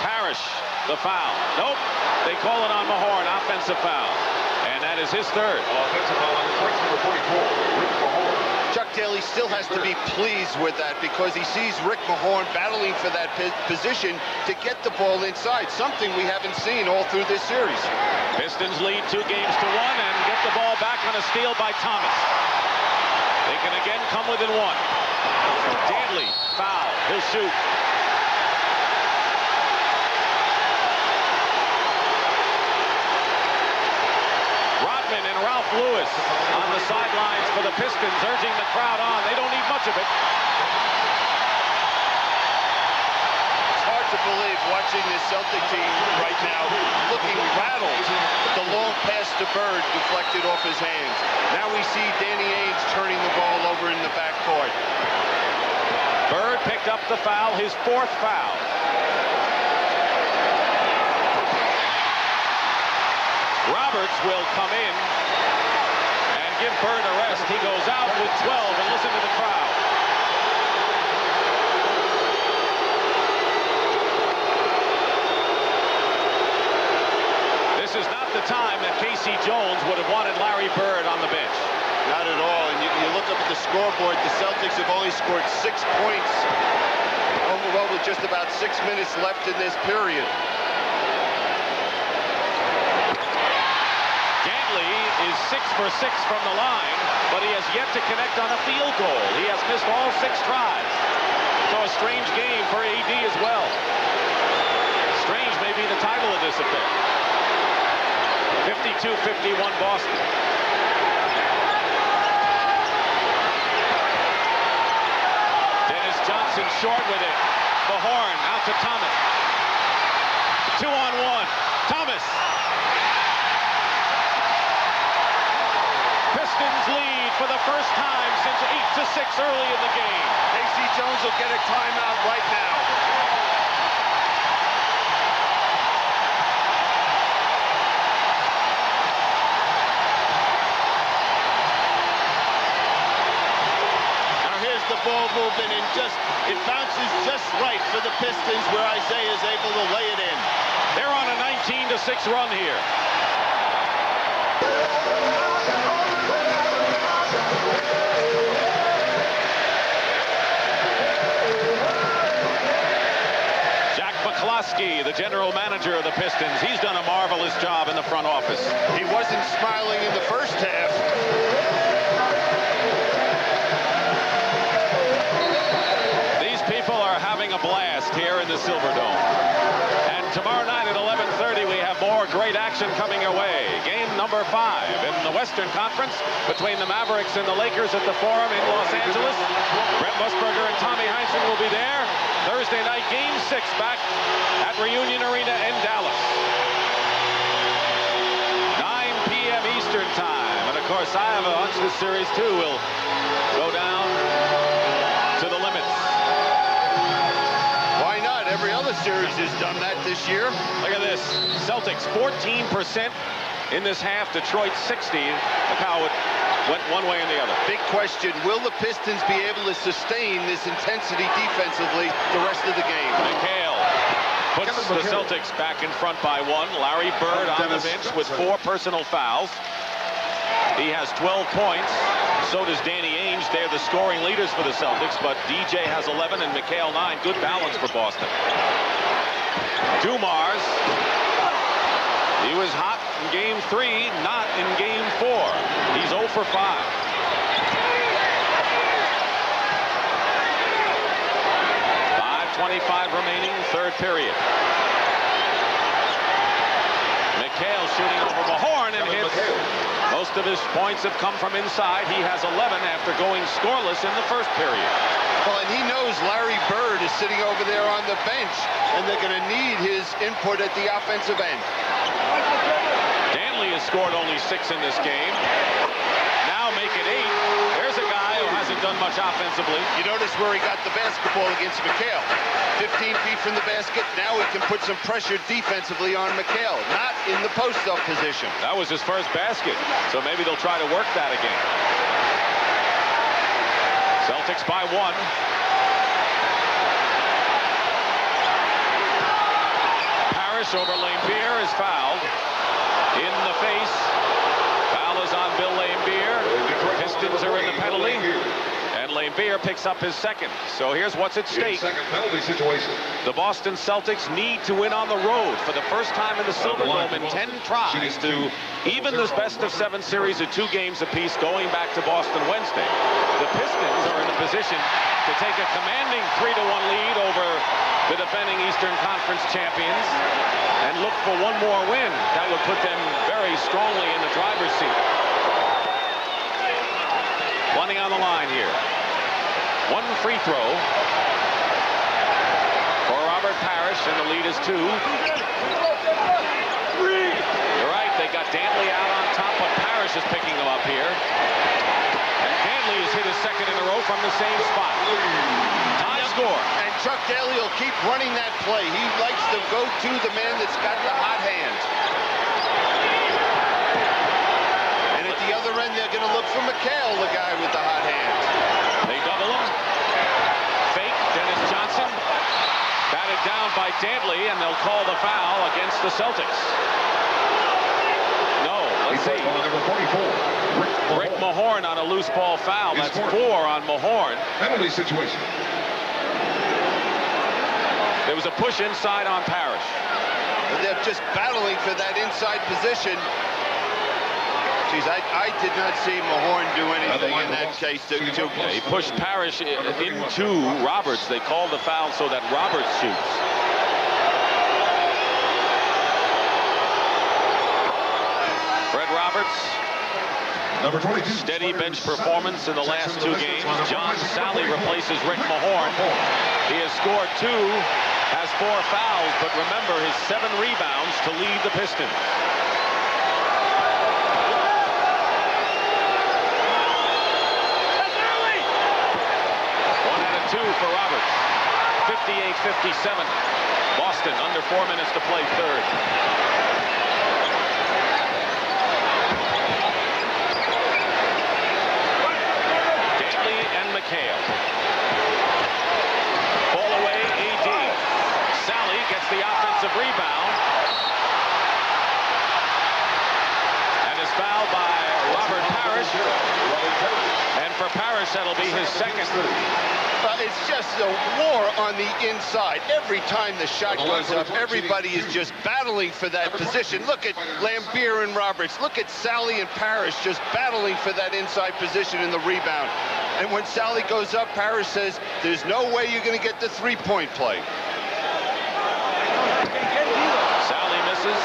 Parrish, the foul. Nope, they call it on Mahorn, offensive foul. And that is his 3rd. Offensive foul on number 44, Rick Mahorn. Chuck Daly still has to be pleased with that because he sees Rick Mahorn battling for that position to get the ball inside, something we haven't seen all through this series. Pistons lead 2 games to 1 and get the ball back on a steal by Thomas. They can again come within 1. Dantley, foul, he'll shoot. Rodman and Ralph Lewis on the sidelines for the Pistons, urging the crowd on. They don't need much of it. It's hard to believe watching this Celtic team right now looking rattled. The long pass to Bird deflected off his hands. Now we see Danny Ainge turning the ball over in the backcourt. Bird picked up the foul, his 4th foul. Roberts will come in and give Bird a rest. He goes out with 12, and listen to the crowd. This is not the time that Casey Jones would have wanted Larry Bird on the bench. Not at all. And you look up at the scoreboard, the Celtics have only scored 6 points. Well, with just about 6 minutes left in this period. Dantley is 6 for 6 from the line, but he has yet to connect on a field goal. He has missed all 6 tries. So a strange game for AD as well. Strange may be the title of this affair. 52-51 Boston. Dennis Johnson short with it. Mahorn out to Thomas. 2-on-1. Thomas. Pistons lead for the first time since 8-6 early in the game. Casey Jones will get a timeout right now. The ball movement and it bounces just right for the Pistons where Isaiah is able to lay it in. They're on a 19-6 run here. Jack McCloskey, the general manager of the Pistons, he's done a marvelous job in the front office. He wasn't smiling in the first half. A blast here in the Silverdome. And tomorrow night at 11:30 we have more great action coming your way. Game number 5 in the Western Conference between the Mavericks and the Lakers at the Forum in Los Angeles. Brent Musburger and Tommy Heinsohn will be there. Thursday night, Game 6 back at Reunion Arena in Dallas. 9 p.m. Eastern Time. And of course, I have a hunch this series too will go down to the limits. Why not? Every other series has done that this year. Look at this. Celtics 14% in this half. Detroit 60. Look how it went one way and the other. Big question. Will the Pistons be able to sustain this intensity defensively the rest of the game? McHale puts the Celtics back in front by 1. Larry Bird on the bench with 4 personal fouls. He has 12 points. So does Danny Ainge. They're the scoring leaders for the Celtics, but DJ has 11 and McHale 9. Good balance for Boston. Dumars. He was hot in Game 3, not in Game 4. He's 0 for 5. 1:25 remaining, third period. McHale shooting over Mahorn and hits. Most of his points have come from inside. He has 11 after going scoreless in the first period. Well, and he knows Larry Bird is sitting over there on the bench, and they're going to need his input at the offensive end. Danley has scored only 6 in this game. Now make it 8. There's a guy who hasn't done much offensively. You notice where he got the basketball against McHale. 15 feet from the basket. Now he can put some pressure defensively on McHale, not in the post-up position. That was his first basket, so maybe they'll try to work that again. Celtics by 1. Parrish over Laimbeer is fouled. In the face. Foul is on Bill Laimbeer. Pistons are in the penalty. And Laimbeer picks up his second. So here's what's at stake. Second penalty situation. The Boston Celtics need to win on the road for the first time in the Silverdome in 10 tries to even this best-of-7 series of 2 games apiece going back to Boston Wednesday. The Pistons are in a position to take a commanding 3-1 lead over the defending Eastern Conference champions and look for one more win. That would put them very strongly in the driver's seat. Plenty on the line here. 1 free throw for Robert Parrish, and the lead is 2. You're right, they got Danley out on top, but Parrish is picking them up here. And Danley has hit his second in a row from the same spot. High score. And Chuck Daly will keep running that play. He likes to go to the man that's got the hot hand. And at the other end, they're going to look for McHale, the guy with the hot hand. They double him. Fake, Dennis Johnson. Batted down by Danley, and they'll call the foul against the Celtics. No, let's see. Number 44, Rick Mahorn on a loose ball foul. That's 4 on Mahorn. penalty situation. There was a push inside on Parrish. They're just battling for that inside position. Geez, I did not see Mahorn do anything in that case. Yeah, he pushed Parrish into Roberts. They called the foul so that Roberts shoots. Fred Roberts. Number 22. Steady bench performance in the last 2 games. John Sally replaces Rick Mahorn. He has scored 2, has 4 fouls, but remember his 7 rebounds to lead the Pistons. 2 for Roberts. 58-57. Boston under 4 minutes to play third. Danley and McHale. Ball away, AD. Sally gets the offensive rebound. And is fouled by Robert Parrish. And for Parrish, that'll be his second. It's just a war on the inside. Every time the shot goes up, everybody is just battling for that position. Look at Laimbeer and Roberts. Look at Sally and Parrish just battling for that inside position in the rebound. And when Sally goes up, Parrish says, there's no way you're going to get the 3-point play. Sally misses.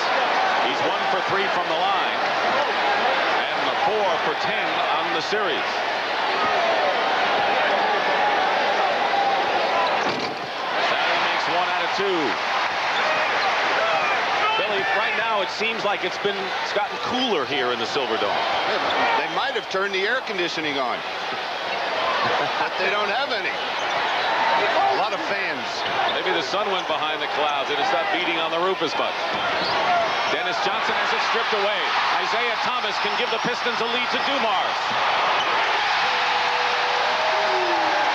He's 1 for 3 from the line. And 4 for 10 on the series. Two. Billy, right now it seems like it's gotten cooler here in the Silverdome. They might have turned the air conditioning on, but they don't have any. A lot of fans. Maybe the sun went behind the clouds and it's not beating on the roof as much. Dennis Johnson has it stripped away. Isaiah Thomas can give the Pistons a lead to Dumars.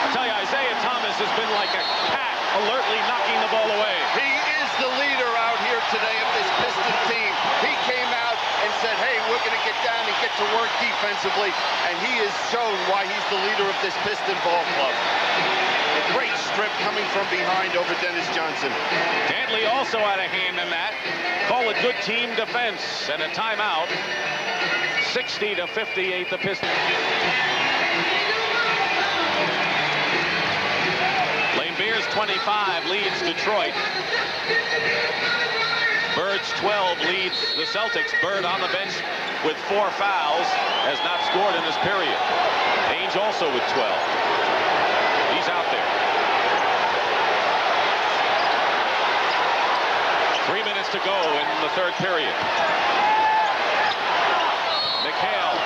I tell you, Isaiah Thomas has been like a cat, alertly knocking the ball away. He is the leader out here today of this Pistons team. He came out and said, hey, we're going to get down and get to work defensively, and he has shown why he's the leader of this Piston ball club. A great strip coming from behind over Dennis Johnson. Danley also had a hand in that. Call it good team defense and a timeout. 60-58 the Pistons. Laimbeer's 26-25 leads Detroit. Bird's 12 leads the Celtics. Bird on the bench with 4 fouls, has not scored in this period. Ainge also with 12. He's out there. 3 minutes to go in the third period. McHale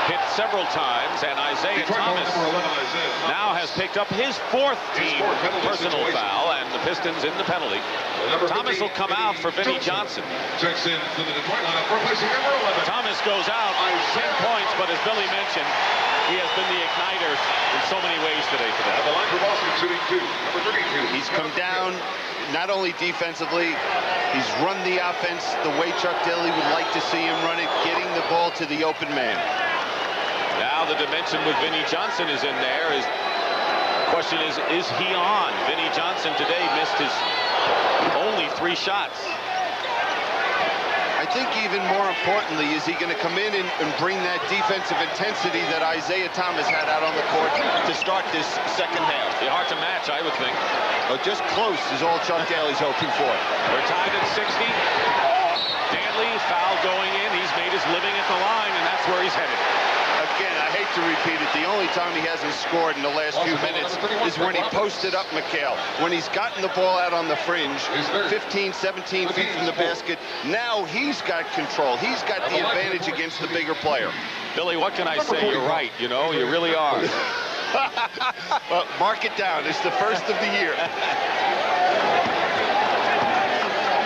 hit several times, and Isaiah Thomas now has picked up his 4th team personal foul, and the Pistons in the penalty. Thomas will come out for Vinnie Johnson. Thomas goes out on 10 points, but as Billy mentioned, he has been the igniter in so many ways today for them. He's come down not only defensively, he's run the offense the way Chuck Daly would like to see him run it, getting the ball to the open man. Now the dimension with Vinnie Johnson is in there. The question is he on? Vinnie Johnson today missed his only 3 shots. I think even more importantly, is he going to come in and bring that defensive intensity that Isaiah Thomas had out on the court to start this second half? Be hard to match, I would think. But just close is all Chuck Daly's hoping for. They're tied at 60. Danley, foul going in. He's made his living at the line, and that's where he's headed. Again, I hate to repeat it, the only time he hasn't scored in the last few minutes is when he posted up McHale. When he's gotten the ball out on the fringe, 15, 17 feet from the basket, now he's got control. He's got the advantage against the bigger player. Billy, what can I say? You're right, you know, you really are. Well, mark it down. It's the first of the year.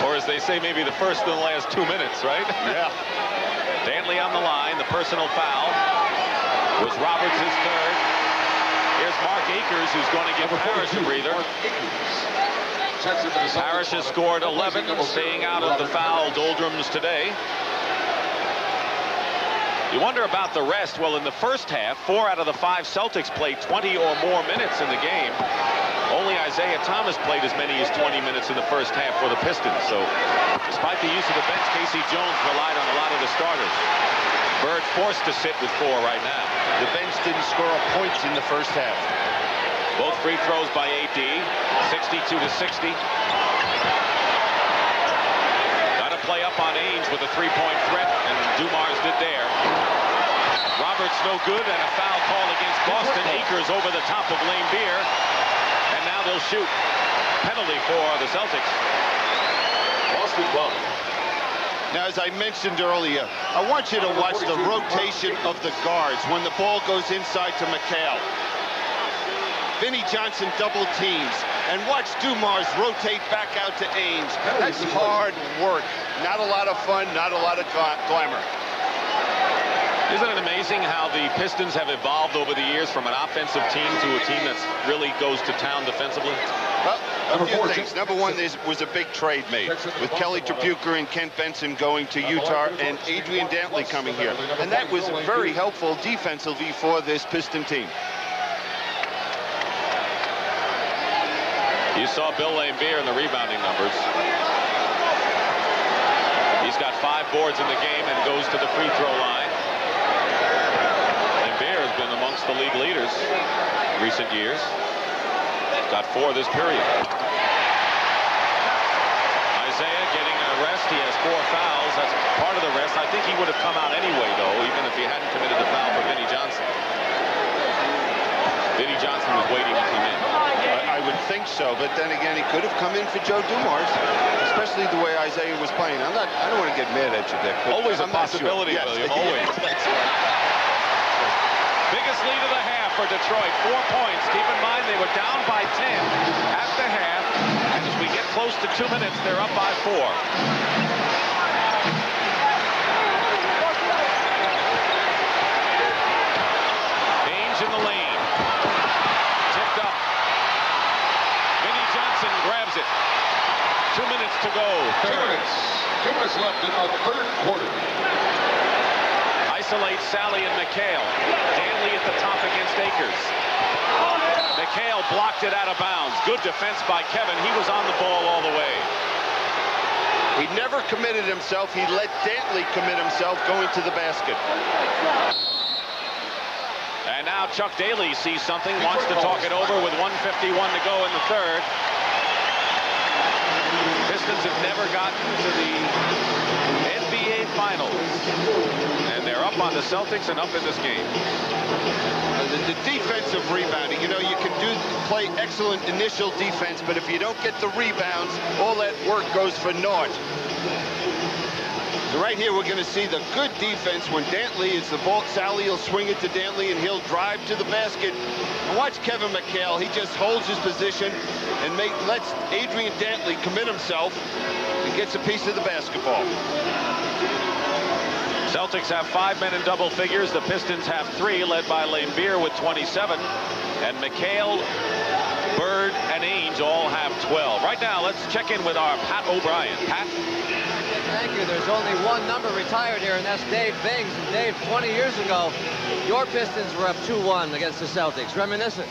Or as they say, maybe the first in the last 2 minutes, right? Yeah. Danley on the line. The personal foul was Roberts' 3rd. Here's Mark Akers, who's going to give Parrish a breather. Parrish has scored 11, staying out of the foul doldrums today. You wonder about the rest. Well, in the first half, 4 out of the 5 Celtics played 20 or more minutes in the game. Only Isaiah Thomas played as many as 20 minutes in the first half for the Pistons. So, despite the use of the bench, Casey Jones relied on a lot of the starters. Bird forced to sit with 4 right now. The bench didn't score a point in the first half. Both free throws by AD, 62-60. Got to play up on Ainge with a 3-point threat, and Dumars did there. Roberts no good, and a foul call against Boston. Akers over the top of Lane Beer, and now they'll shoot. Penalty for the Celtics. Boston ball. Now, as I mentioned earlier, I want you to watch the rotation of the guards when the ball goes inside to McHale. Vinnie Johnson double teams, and watch Dumars rotate back out to Ainge. That's hard work. Not a lot of fun, not a lot of glamour. Isn't it amazing how the Pistons have evolved over the years from an offensive team to a team that really goes to town defensively? Well, a few things. Number one, there was a big trade made with Kelly Tripucka and Kent Benson going to Utah and Adrian Dantley coming here. And that was very helpful defensively for this Piston team. You saw Bill Laimbeer in the rebounding numbers. He's got 5 boards in the game and goes to the free throw line. Laimbeer has been amongst the league leaders in recent years. Got 4 this period. Isaiah getting a rest. He has 4 fouls. That's part of the rest. I think he would have come out anyway, though, even if he hadn't committed the foul for Vinnie Johnson. Vinnie Johnson was waiting to come in. I would think so, but then again, he could have come in for Joe Dumars, especially the way Isaiah was playing. I don't want to get mad at you, Dick. Always a possibility, sure. William. Always. That's right. Biggest lead of the half for Detroit, 4 points. Keep in mind they were down by 10 at the half, and as we get close to 2 minutes, they're up by 4. Ainge in the lane. Tipped up. Vinnie Johnson grabs it. 2 minutes to go. 2 minutes. 2 minutes left in the third quarter. Isolate Sally and McHale. Danley at the top against Akers. McHale blocked it out of bounds. Good defense by Kevin. He was on the ball all the way. He never committed himself. He let Dantley commit himself going to the basket. And now Chuck Daly sees something, wants to talk it over with 1:51 to go in the third. Pistons have never gotten to the NBA Finals. And they're up on the Celtics and up in this game. The defensive rebounding, you know, you can play excellent initial defense, but if you don't get the rebounds, all that work goes for naught. So right here, we're going to see the good defense when Dantley is the ball. Sally will swing it to Dantley, and he'll drive to the basket. And watch Kevin McHale. He just holds his position and lets Adrian Dantley commit himself and gets a piece of the basketball. Celtics have 5 men in double figures. The Pistons have 3, led by Laimbeer with 27. And McHale, Bird, and Ainge all have 12. Right now, let's check in with our Pat O'Brien. Pat? Thank you. There's only one number retired here, and that's Dave Bings. And Dave, 20 years ago, your Pistons were up 2-1 against the Celtics. Reminiscent.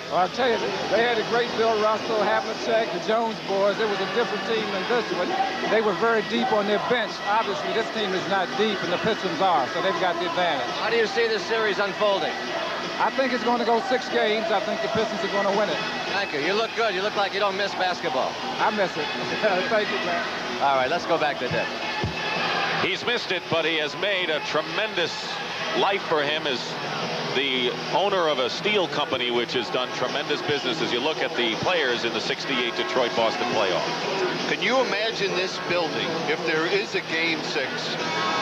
Well, I'll tell you, they had a great Bill Russell, Havlicek, the Jones boys. It was a different team than this one. They were very deep on their bench. Obviously, this team is not deep, and the Pistons are, so they've got the advantage. How do you see this series unfolding? I think it's going to go 6 games. I think the Pistons are going to win it. Thank you. You look good. You look like you don't miss basketball. I miss it. Thank you, man. All right, let's go back to Dick. He's missed it, but he has made a tremendous life for him as the owner of a steel company, which has done tremendous business as you look at the players in the '68 Detroit-Boston playoff. Can you imagine this building if there is a Game 6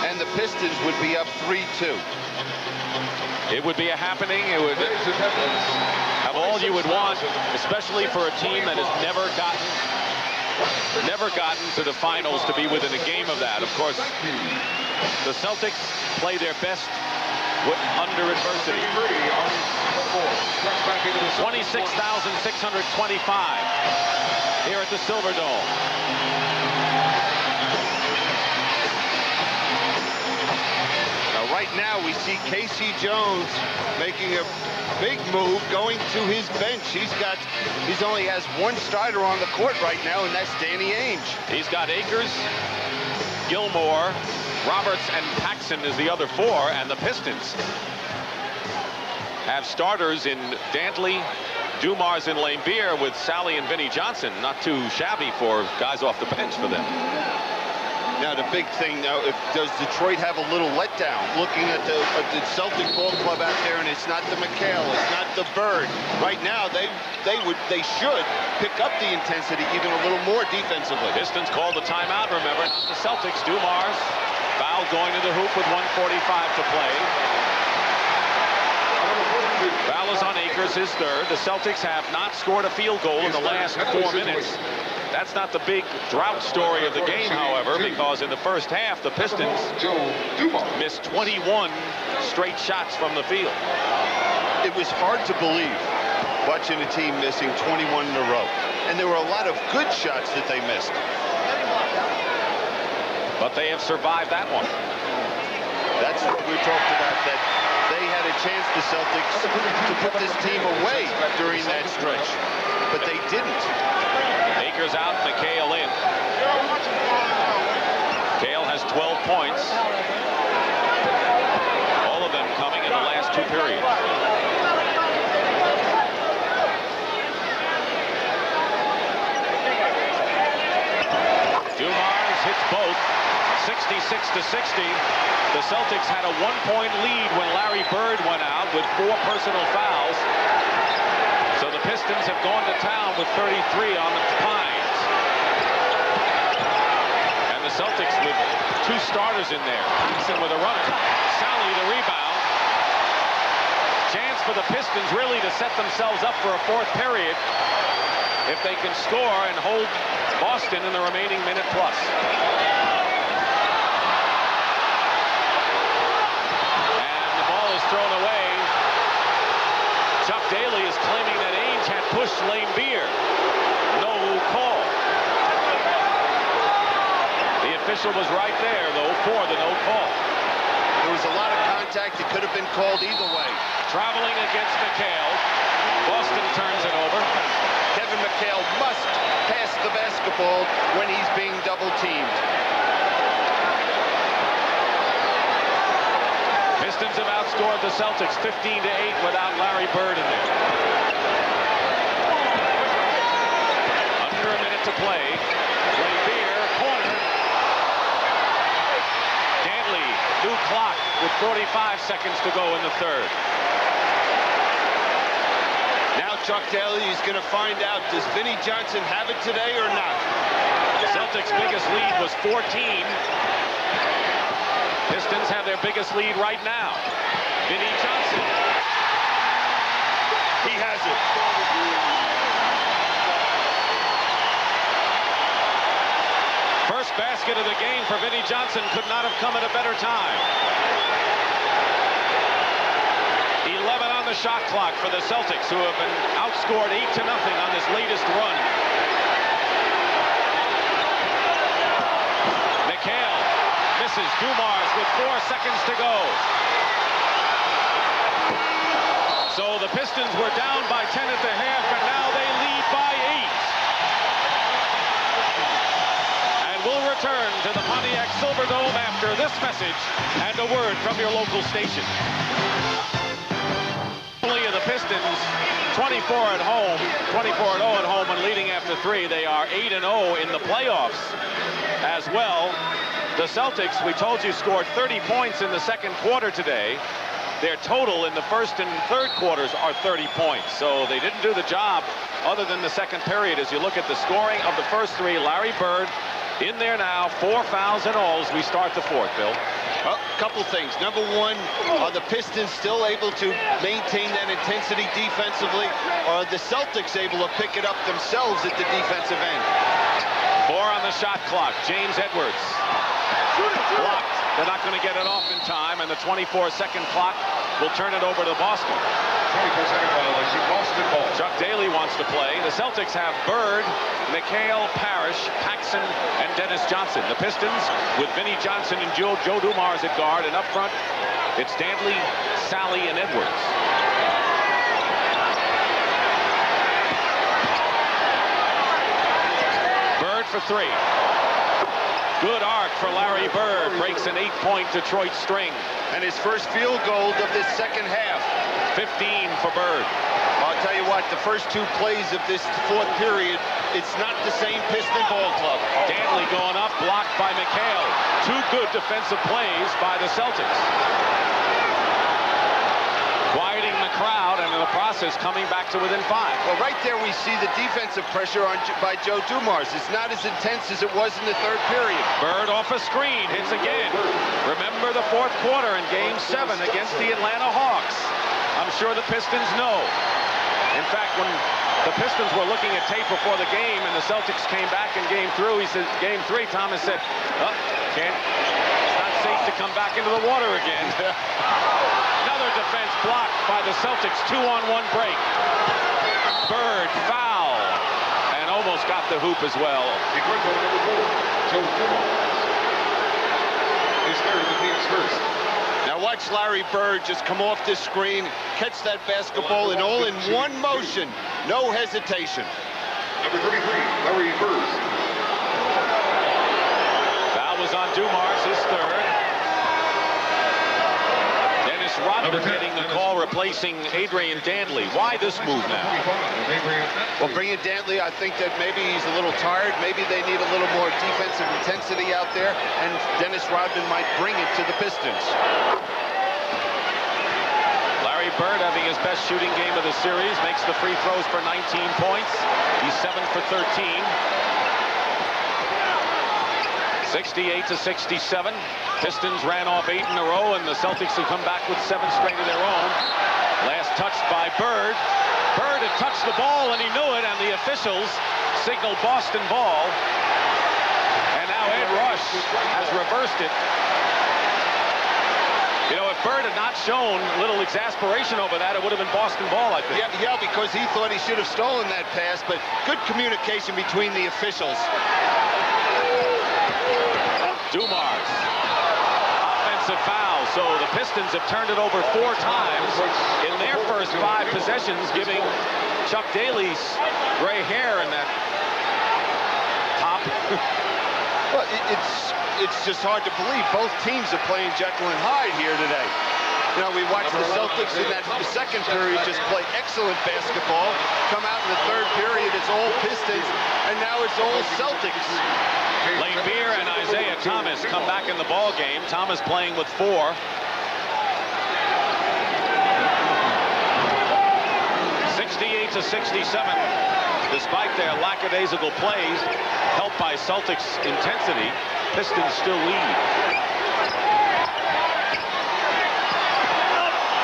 and the Pistons would be up 3-2? It would be a happening. It would have all you would want, especially for a team that has never gotten to the finals, to be within a game of that. Of course, the Celtics play their best under adversity. 26,625 here at the Silverdome. Right now, we see Casey Jones making a big move, going to his bench. He only has one starter on the court right now, and that's Danny Ainge. He's got Akers, Gilmore, Roberts, and Paxson is the other 4, and the Pistons have starters in Dantley, Dumars, and Laimbeer, with Sally and Vinnie Johnson. Not too shabby for guys off the bench for them. Now, the big thing now, does Detroit have a little letdown? Looking at the Celtic ball club out there, and it's not the McHale, it's not the Bird. Right now, they should pick up the intensity even a little more defensively. Pistons called the timeout, remember. The Celtics, Dumars, foul going to the hoop with 1:45 to play. Foul is on Akers, his third. The Celtics have not scored a field goal in the last 4 minutes. That's not the big drought story of the game, however, because in the first half, the Pistons missed 21 straight shots from the field. It was hard to believe watching a team missing 21 in a row. And there were a lot of good shots that they missed. But they have survived that one. That's what we talked about, that they had a chance, the Celtics, to put this team away during that stretch. But they didn't. Akers out, McHale in. McHale has 12 points. All of them coming in the last 2 periods. Dumars hits both. 66-60. The Celtics had a 1-point lead when Larry Bird went out with 4 personal fouls. So the Pistons have gone to town with 33 on the Pines. And the Celtics with 2 starters in there. Paxson with a runner. Sally the rebound. Chance for the Pistons really to set themselves up for a 4th period if they can score and hold Boston in the remaining minute plus. And the ball is thrown away. Chuck Daly is claiming that Ainge had pushed Laimbeer. No call. The official was right there, though, for the no call. There was a lot of contact. It could have been called either way. Traveling against McHale. Boston turns it over. Kevin McHale must pass the basketball when he's being double-teamed. Pistons Pistons have outscored the Celtics 15-8 without Larry Bird in there. Under a minute to play. Laimbeer, corner. Dantley, new clock with 45 seconds to go in the third. Now Chuck Daly is going to find out, does Vinnie Johnson have it today or not? The Celtics' biggest lead was 14. Pistons have their biggest lead right now. Vinnie Johnson. He has it. First basket of the game for Vinnie Johnson could not have come at a better time. 11 on the shot clock for the Celtics, who have been outscored 8-0 on this latest run. McHale misses. Dumars with 4 seconds to go. So the Pistons were down by 10 at the half, and now they lead by 8. And we'll return to the Pontiac Silverdome after this message and a word from your local station. Of the Pistons, 24 at home, 24-0 at home, and leading after 3. They are 8-0 in the playoffs as well. The Celtics, we told you, scored 30 points in the second quarter today. Their total in the first and third quarters are 30 points. So they didn't do the job other than the second period. As you look at the scoring of the first 3, Larry Bird in there now, 4 fouls in all as we start the fourth, Bill. Well, a couple things. Number one, are the Pistons still able to maintain that intensity defensively, or are the Celtics able to pick it up themselves at the defensive end? 4 on the shot clock. James Edwards. Blocked. They're not going to get it off in time, and the 24-second clock will turn it over to Boston. 24-second violation, Boston ball. Chuck Daly wants to play. The Celtics have Bird, McHale, Parrish, Paxson, and Dennis Johnson. The Pistons with Vinnie Johnson and Joe Dumars at guard, and up front, it's Dantley, Sally, and Edwards. Bird for 3. Good arc for Larry Bird. Breaks an 8-point Detroit string. And his first field goal of this second half. 15 for Bird. I'll tell you what, the first 2 plays of this fourth period, it's not the same Piston ball club. Dantley going up, blocked by McHale. 2 good defensive plays by the Celtics. Quieting the crowd, and in the process coming back to within 5. Well, right there we see the defensive pressure by Joe Dumars. It's not as intense as it was in the third period. Bird off a screen, hits again. Remember the fourth quarter in Game 7 against the Atlanta Hawks. I'm sure the Pistons know. In fact, when the Pistons were looking at tape before the game and the Celtics came back in Game 3, Game 3, Thomas said, oh, it's not safe to come back into the water again. Another defense blocked by the Celtics. 2-on-1 break. Bird foul, and almost got the hoop as well. His third, the team's first. Now watch Larry Bird just come off this screen, catch that basketball, and all in one motion. No hesitation. Number 33, Larry Bird. Foul was on Dumars, his third. Dennis Rodman getting the call, replacing Adrian Dantley. Why this move now? Well, bringing Dantley, I think that maybe he's a little tired. Maybe they need a little more defensive intensity out there, and Dennis Rodman might bring it to the Pistons. Larry Bird having his best shooting game of the series, makes the free throws for 19 points. He's 7 for 13. 68-67. Pistons ran off 8 in a row, and the Celtics have come back with 7 straight of their own. Last touched by Bird. Bird had touched the ball, and he knew it, and the officials signaled Boston ball. And now Ed Rush has reversed it. You know, if Bird had not shown a little exasperation over that, it would have been Boston ball, I think. Yeah, because he thought he should have stolen that pass, but good communication between the officials. Dumars. Offensive foul. So the Pistons have turned it over 4 times in their first 5 possessions, giving Chuck Daly's gray hair in that top. Well, it's just hard to believe both teams are playing Jekyll and Hyde here today. You know, we watched the Celtics in that second period just play excellent basketball. Come out in the third period, it's all Pistons, and now it's all Celtics. Lane Beer and Isaiah Thomas come back in the ball game. Thomas playing with 4. 68-67. Despite their lackadaisical plays, helped by Celtics intensity, Pistons still lead.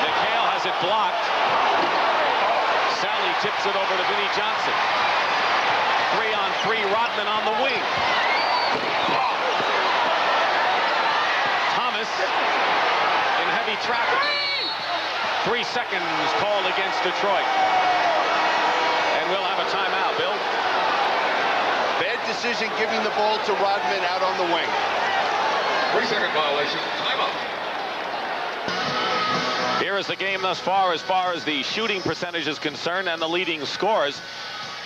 McHale has it blocked. Sally tips it over to Vinnie Johnson. 3-on-3, Rodman on the wing. Thomas in heavy traffic. 3 seconds called against Detroit. And we'll have a timeout, Bill. Bad decision giving the ball to Rodman out on the wing. 3-second violation. Timeout. Here is the game thus far as the shooting percentage is concerned and the leading scores.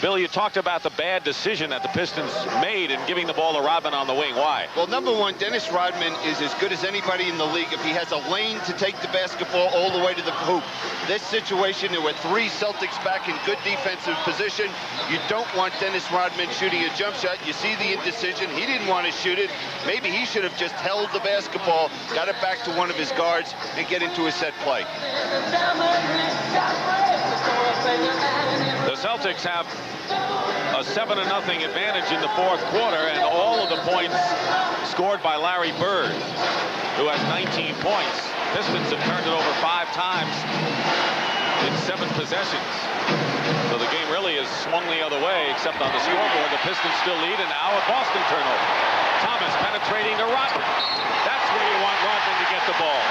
Bill, you talked about the bad decision that the Pistons made in giving the ball to Rodman on the wing. Why? Well, number one, Dennis Rodman is as good as anybody in the league if he has a lane to take the basketball all the way to the hoop. This situation, there were 3 Celtics back in good defensive position. You don't want Dennis Rodman shooting a jump shot. You see the indecision. He didn't want to shoot it. Maybe he should have just held the basketball, got it back to one of his guards, and get into a set play. The Celtics have a 7-0 advantage in the fourth quarter, and all of the points scored by Larry Bird, who has 19 points. Pistons have turned it over 5 times in 7 possessions. So the game really has swung the other way, except on the scoreboard. The Pistons still lead, and now a Boston turnover. Thomas penetrating to Rodman. That's where you want Rodman to get the ball.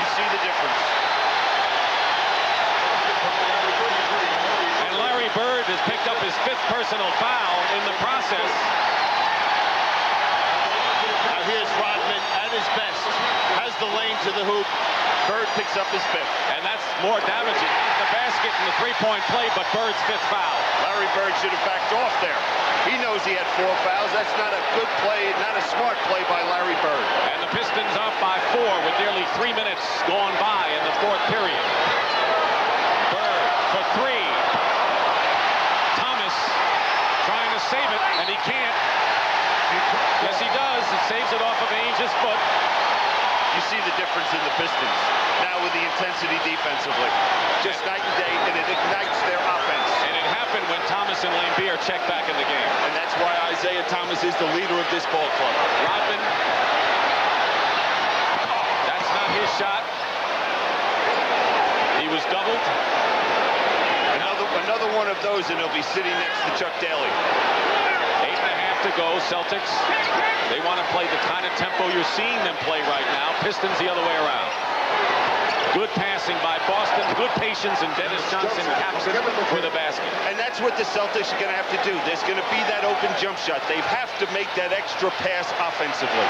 You see the difference. Bird has picked up his 5th personal foul in the process. Now here's Rodman at his best. Has the lane to the hoop. Bird picks up his 5th. And that's more damaging. The basket and the 3-point play, but Bird's 5th foul. Larry Bird should have backed off there. He knows he had 4 fouls. That's not a good play, not a smart play by Larry Bird. And the Pistons up by 4 with nearly 3 minutes gone by in the fourth period. Bird for 3. Trying to save it, and he can't. Yes, he does. It saves it off of Ainge's foot. You see the difference in the Pistons now with the intensity defensively. Just night and day, and it ignites their offense. And it happened when Thomas and Lane Beer checked back in the game. And that's why Isaiah Thomas is the leader of this ball club. Rodman. That's not his shot. He was doubled. Another one of those, and he'll be sitting next to Chuck Daly. 8.5 to go. Celtics, they want to play the kind of tempo you're seeing them play right now. Pistons the other way around. Good passing by Boston, good patience, and Dennis Johnson caps it for the basket. And that's what the Celtics are going to have to do. There's going to be that open jump shot. They have to make that extra pass offensively.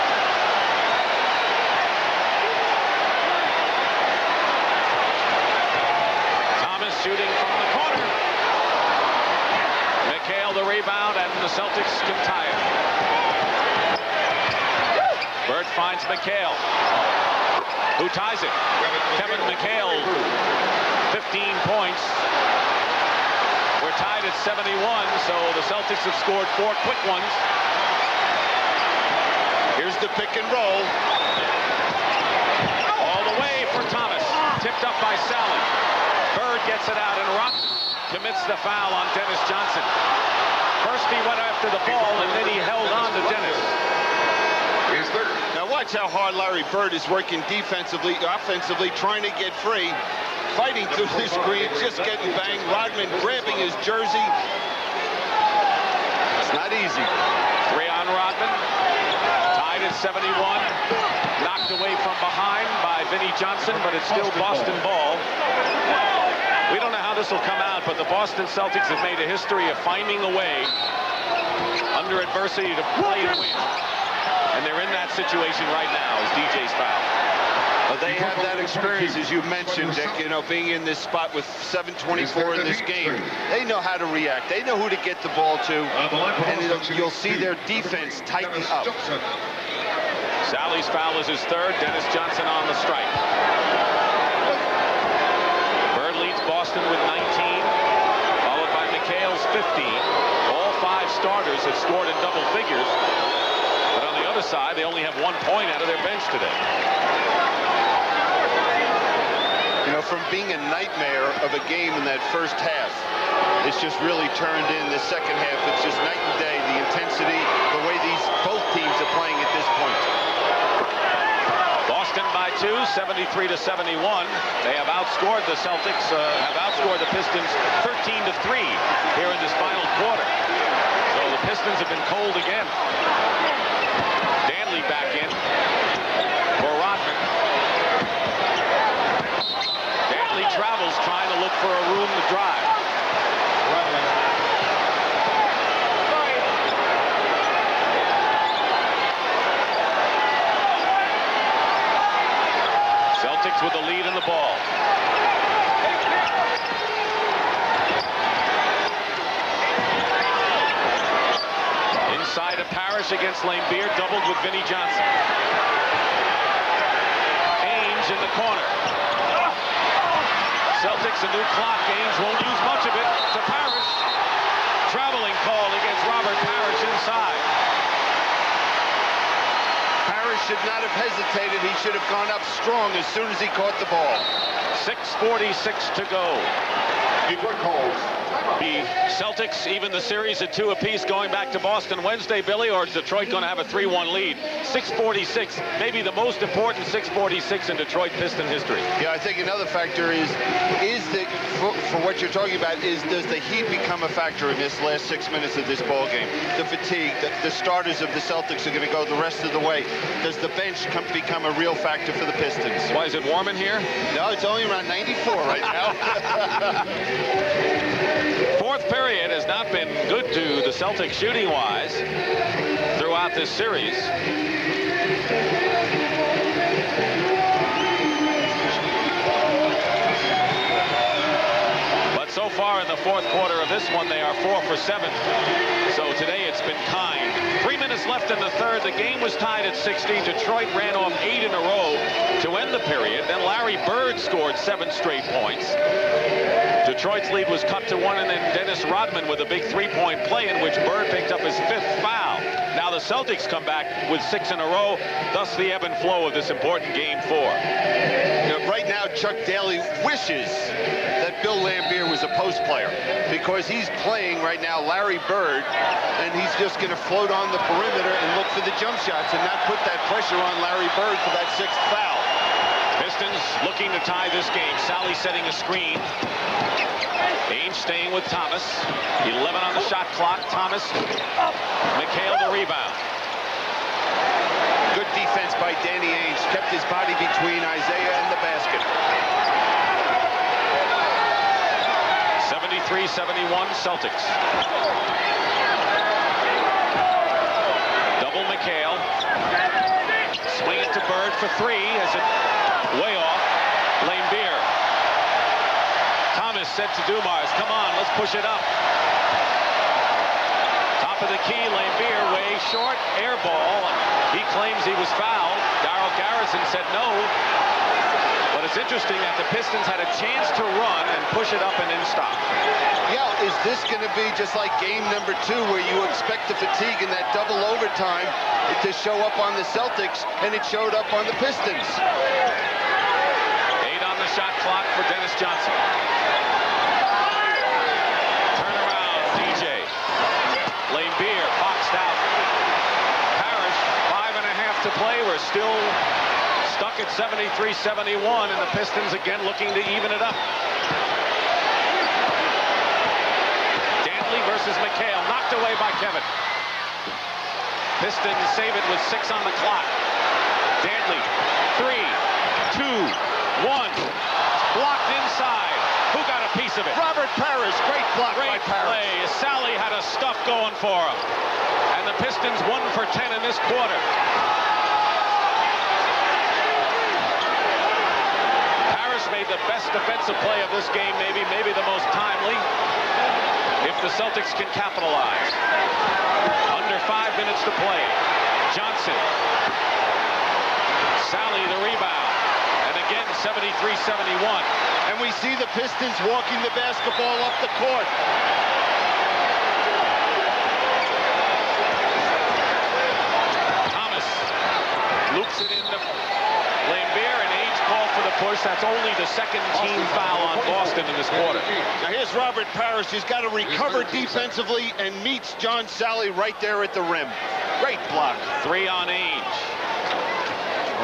Thomas shooting from the corner. McHale the rebound, and the Celtics can tie it. Bird finds McHale, who ties it. Kevin McHale, 15 points. We're tied at 71, so the Celtics have scored 4 quick ones. Here's the pick and roll. All the way for Thomas. Tipped up by Sally. Bird gets it out, and Rock commits the foul on Dennis Johnson. First he went after the ball, and then he held on to Dennis. Now watch how hard Larry Bird is working defensively, offensively, trying to get free. Fighting through the screen, just getting banged. Rodman grabbing his jersey. It's not easy. 3 on Rodman. Tied at 71. Knocked away from behind by Vinnie Johnson, but it's still Boston ball. We don't know how this will come out, but the Boston Celtics have made a history of finding a way under adversity to play and win. And they're in that situation right now as DJ's foul. Well, they have that experience, as you mentioned, Dick, you know, being in this spot with 7:24 in this game. They know how to react. They know who to get the ball to. And you'll see their defense tighten up. Sally's foul is his third. Dennis Johnson on the strike. Bird leads Boston with 19, followed by McHale's 15. All 5 starters have scored in double figures. But on the other side, they only have 1 point out of their bench today. You know, from being a nightmare of a game in that first half, it's just really turned in the second half. It's just night and day, the intensity, the way both teams are playing at this point. Boston by 2, 73-71. They have outscored the Celtics, have outscored the Pistons 13-3 here in this final quarter. So the Pistons have been cold again. Danley back in for Rodman. Danley travels trying to look for a room to drive. Celtics with the lead in the ball. Inside of Parrish against Laimbeer, doubled with Vinnie Johnson. Ainge in the corner. Celtics a new clock. Ainge won't use much of it. To Parrish. Traveling call against Robert Parrish inside. Parrish should not have hesitated. He should have gone up strong as soon as he caught the ball. 6:46 to go. Detroit calls. The Celtics even the series at 2 apiece going back to Boston Wednesday, Billy, or is Detroit going to have a 3-1 lead? 6:46, maybe the most important 6:46 in Detroit Piston history. Yeah, I think another factor is the for what you're talking about is does the heat become a factor in this last 6 minutes of this ball game? The fatigue, the starters of the Celtics are going to go the rest of the way. Does the bench become a real factor for the Pistons? Why, is it warm in here? No, it's only around 94 right now. Fourth period has not been good to the Celtics shooting-wise throughout this series. But so far in the fourth quarter of this one, they are 4 for 7. So today it's been kind. 3 minutes left in the third. The game was tied at 60. Detroit ran off 8 in a row to end the period. Then Larry Bird scored 7 straight points. Detroit's lead was cut to 1, and then Dennis Rodman with a big 3-point play in which Bird picked up his 5th foul. Now the Celtics come back with 6 in a row, thus the ebb and flow of this important game 4. You know, right now, Chuck Daly wishes that Bill Laimbeer was a post player because he's playing right now Larry Bird, and he's just going to float on the perimeter and look for the jump shots and not put that pressure on Larry Bird for that 6th foul. Pistons looking to tie this game. Sally setting a screen. Ainge staying with Thomas. 11 on the shot clock. Thomas. McHale the rebound. Good defense by Danny Ainge. Kept his body between Isaiah and the basket. 73-71 Celtics. Double McHale. Swing it to Bird for 3 as it way off. Laimbeer. Thomas said to Dumars, come on, let's push it up. Top of the key, Laimbeer way short, air ball. He claims he was fouled. Darryl Garrison said no. But it's interesting that the Pistons had a chance to run and push it up and then stop. Yeah, is this going to be just like game number 2 where you expect the fatigue in that double overtime to show up on the Celtics, and it showed up on the Pistons? 8 on the shot clock for Dennis Johnson. Turn around, DJ. Laimbeer boxed out. Parrish, 5.5 to play. We're still stuck at 73-71, and the Pistons again looking to even it up. Danley versus McHale, knocked away by Kevin. Pistons save it with 6 on the clock. Danley, 3, 2, 1. Blocked inside. Who got a piece of it? Robert Parrish. Great block by Parrish. Play. Sally had a stuff going for him. And the Pistons 1 for 10 in this quarter. Parrish made the best defensive play of this game, maybe the most timely, if the Celtics can capitalize. Under 5 minutes to play. Johnson. Sally the rebound. And again, 73-71. And we see the Pistons walking the basketball up the court. Thomas loops it into Lambier, and Age called for the push. That's only the second team foul on Boston in this quarter. Now here's Robert Parrish, who's got to recover defensively and meets John Sally right there at the rim. Great block. 3 on Age.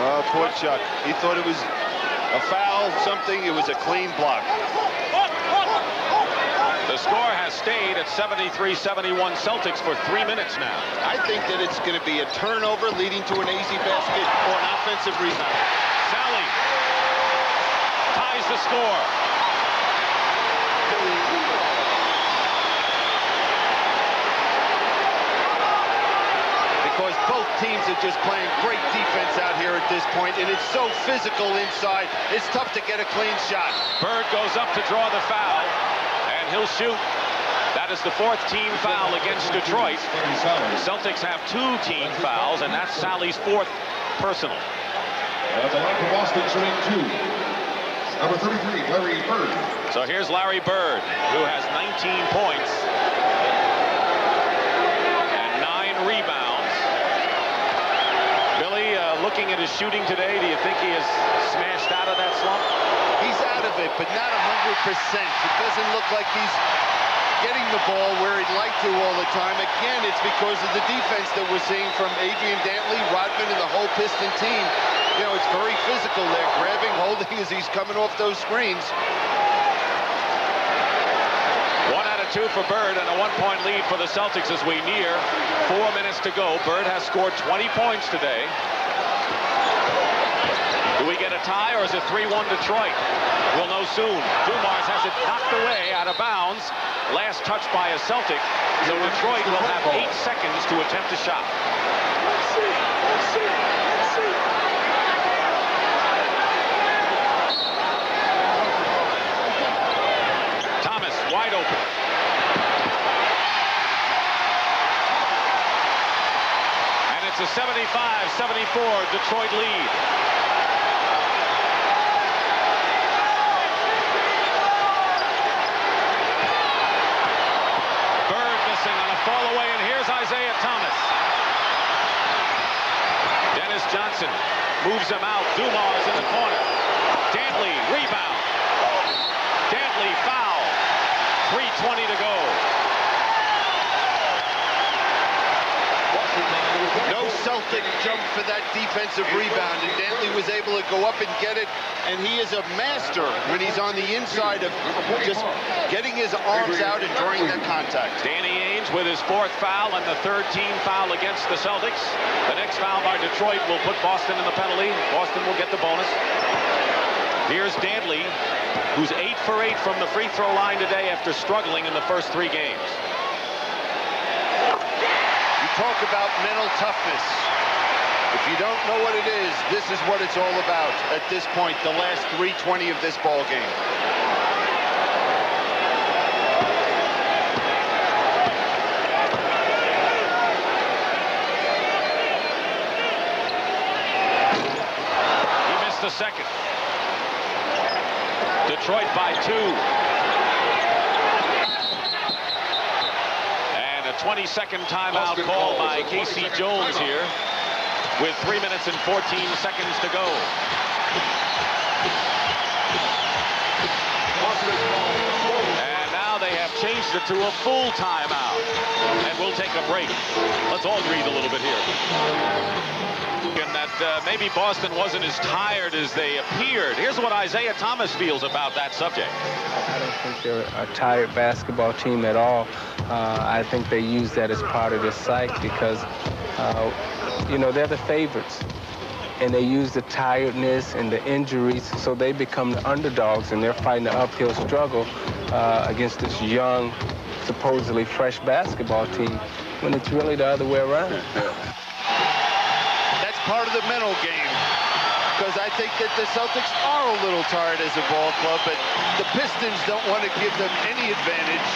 Oh, poor Chuck. He thought it was a foul, something. It was a clean block. The score has stayed at 73-71 Celtics for 3 minutes now. I think that it's going to be a turnover leading to an easy basket or an offensive rebound. Sally ties the score. Because both teams are just playing great defense out here at this point, and it's so physical inside, it's tough to get a clean shot. Bird goes up to draw the foul, and he'll shoot. That is the 4th team foul against Detroit. Celtics have 2 team fouls, and that's Sally's 4th personal. At the line for Boston, shooting 2. Number 33, Larry Bird. So here's Larry Bird, who has 19 points and 9 rebounds. Billy, looking at his shooting today, do you think he is smashed out of that slump? He's out of it, but not 100%. It doesn't look like he's getting the ball where he'd like to all the time. Again, it's because of the defense that we're seeing from Adrian Dantley, Rodman, and the whole Piston team. You know, it's very physical. They're grabbing, holding as he's coming off those screens. 1 out of 2 for Bird, and a 1-point lead for the Celtics as we near 4 minutes to go. Bird has scored 20 points today. Do we get a tie, or is it 3-1 Detroit? We'll know soon. Dumars has it knocked away out of bounds. Last touch by a Celtic. So Detroit will have 8 seconds to attempt a shot. Thomas wide open. And it's a 75-74 Detroit lead. Fall away, and here's Isaiah Thomas. Dennis Johnson moves him out. Dumars in the corner. Dantley, rebound. Dantley, foul. 3:20 to go. No Celtic jump for that defensive rebound, and Dantley was able to go up and get it, and he is a master when he's on the inside of just getting his arms out and drawing that contact. Danny Ainge with his 4th foul and the 3rd team foul against the Celtics. The next foul by Detroit will put Boston in the penalty. Boston will get the bonus. Here's Dantley, who's 8 for 8 from the free throw line today after struggling in the first 3 games. Talk about mental toughness. If you don't know what it is, this is what it's all about at this point, the last 3:20 of this ball game. He missed the second. Detroit by 2. 22nd timeout called by Casey Jones here with 3 minutes and 14 seconds to go. And now they have changed it to a full timeout. And we'll take a break. Let's all breathe a little bit here. And that maybe Boston wasn't as tired as they appeared. Here's what Isaiah Thomas feels about that subject. I don't think they're a tired basketball team at all. I think they use that as part of their psyche because, you know, they're the favorites. And they use the tiredness and the injuries, so they become the underdogs, and they're fighting the uphill struggle against this young, supposedly fresh basketball team, when it's really the other way around. That's part of the mental game, because I think that the Celtics are a little tired as a ball club, but the Pistons don't want to give them any advantage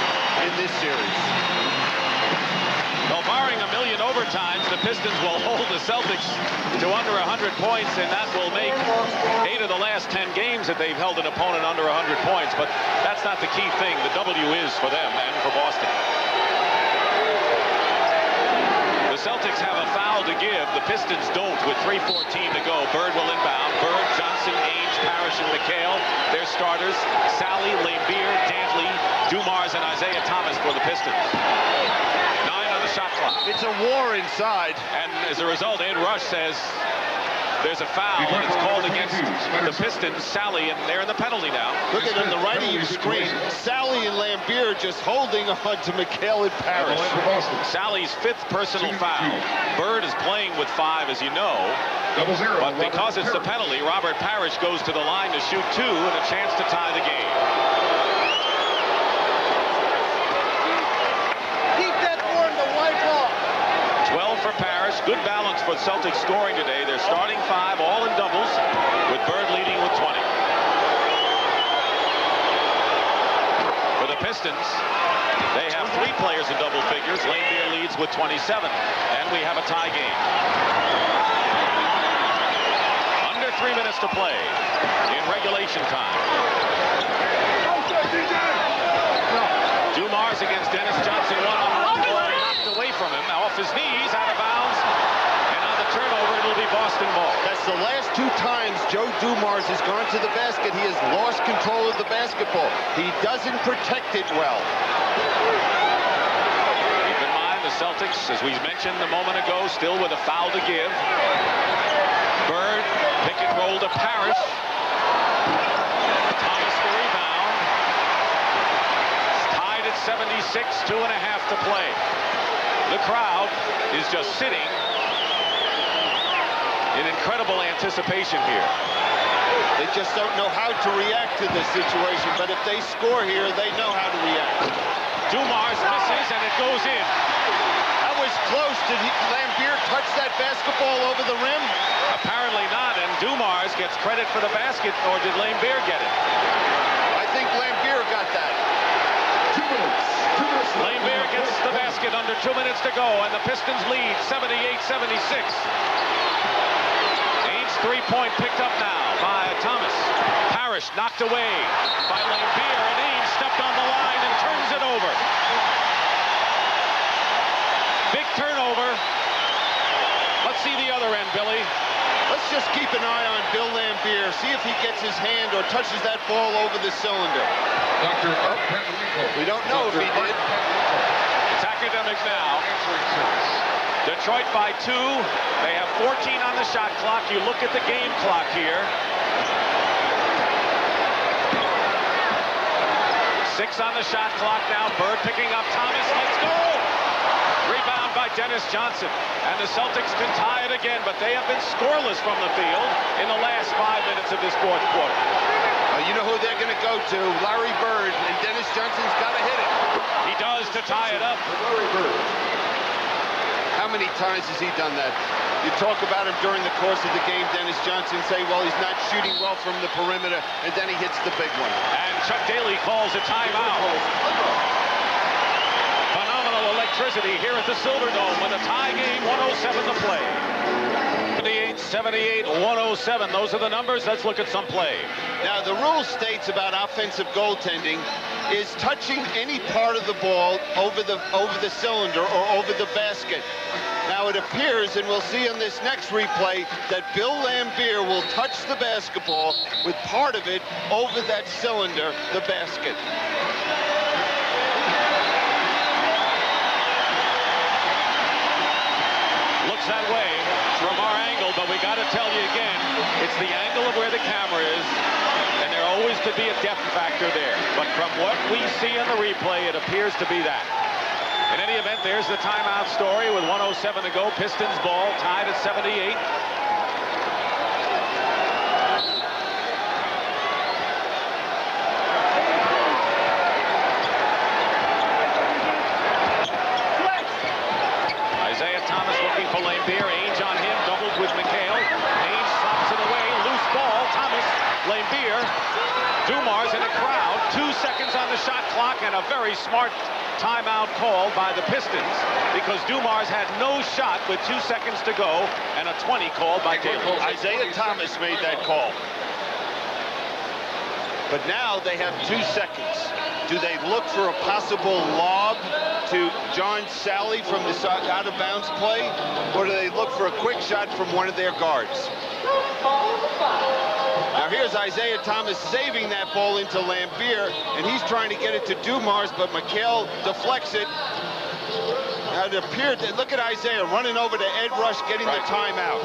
in this series. Well, barring a million overtimes, the Pistons will hold the Celtics to under 100 points, and that will make 8 of the last 10 games that they've held an opponent under 100 points. But that's not the key thing. The W is for them and for Boston. The Celtics have a foul to give. The Pistons don't with 3:14 to go. Bird will inbound. Bird, Johnson, Ainge, Parrish, and McHale. Their starters, Sally, Lambier, Dantley, Dumars, and Isaiah Thomas for the Pistons. 9 on the shot clock. It's a war inside. And as a result, Ed Rush says there's a foul, and it's called against the Pistons. Sally, and they're in the penalty now. Look at on the right of your screen. Sally and Lambier just holding on to McHale and Parrish. Sally's 5th personal foul. Bird is playing with 5, as you know. But because it's the penalty, Robert Parrish goes to the line to shoot 2 and a chance to tie the game. Keep that board in the white ball. 12 for Parrish. Good balance for Celtics scoring today. They're starting 5, all in doubles, with Bird leading with 20. For the Pistons, they have 3 players in double figures. Lambier leads with 27, and we have a tie game. Under 3 minutes to play in regulation time. Dumars against Dennis Johnson, one-on-one, knocked away from him, off his knees, out of bounds, and on the turnover, it'll be Boston ball. That's the last 2 times Joe Dumars has gone to the basket. He has lost control of the basketball. He doesn't protect it well. Keep in mind, the Celtics, as we mentioned a moment ago, still with a foul to give. Bird, pick and roll to Parrish. Thomas the rebound. It's tied at 76, 2.5 to play. The crowd is just sitting in incredible anticipation here. They just don't know how to react to this situation, but if they score here, they know how to react. Dumars misses, and it goes in. That was close. Did Lambier touch that basketball over the rim? Apparently not, and Dumars gets credit for the basket, or did Lambier get it? I think Lambier got that. 2 minutes. Lambier gets the basket under 2 minutes to go, and the Pistons lead 78-76. Ainge 3-point picked up now by Thomas. Parrish knocked away by Lambier, and Ainge stepped on the line and turns it over. Big turnover. Let's see the other end, Billy. Let's just keep an eye on Bill Lambier. See if he gets his hand or touches that ball over the cylinder. We don't know if he did. It's academic now. Detroit by 2. They have 14 on the shot clock. You look at the game clock here. 6 on the shot clock now. Bird picking up Thomas. Let's go! Rebound by Dennis Johnson. And the Celtics can tie it again, but they have been scoreless from the field in the last 5 minutes of this 4th quarter. You know who they're going to go to? Larry Bird, and Dennis Johnson's got to hit it. He does to tie it up. Larry Bird. How many times has he done that? You talk about him during the course of the game, Dennis Johnson, say, well, he's not shooting well from the perimeter, and then he hits the big one. And Chuck Daly calls a timeout. Phenomenal electricity here at the Silverdome with a tie game, 107 to play. 78, 107. Those are the numbers. Let's look at some play. Now, the rule states about offensive goaltending is touching any part of the ball over the cylinder or over the basket. Now, it appears, and we'll see on this next replay, that Bill Lambier will touch the basketball with part of it over that cylinder, the basket. Looks that way from our angle, but we got to tell you again, it's the angle of where the camera is, and there always could be a depth factor there. But from what we see in the replay, it appears to be that. In any event, there's the timeout story with 107 to go. Pistons ball tied at 78. Isaiah Thomas looking for Lambier. Ainge on him, doubles with McHale. Ainge slaps it away, loose ball. Thomas, Lambier, Dumars in a crowd. 2 seconds on the shot clock, and a very smart timeout call by the Pistons because Dumars had no shot with 2 seconds to go, and a 20 call by Daly. Isaiah Thomas made that call. But now they have 2 seconds. Do they look for a possible lob to John Sally from the out-of-bounds play, or do they look for a quick shot from one of their guards? Now here's Isaiah Thomas saving that ball into Lambier, and he's trying to get it to Dumars, but McHale deflects it. Now it appeared that, look at Isaiah running over to Ed Rush, getting the timeout.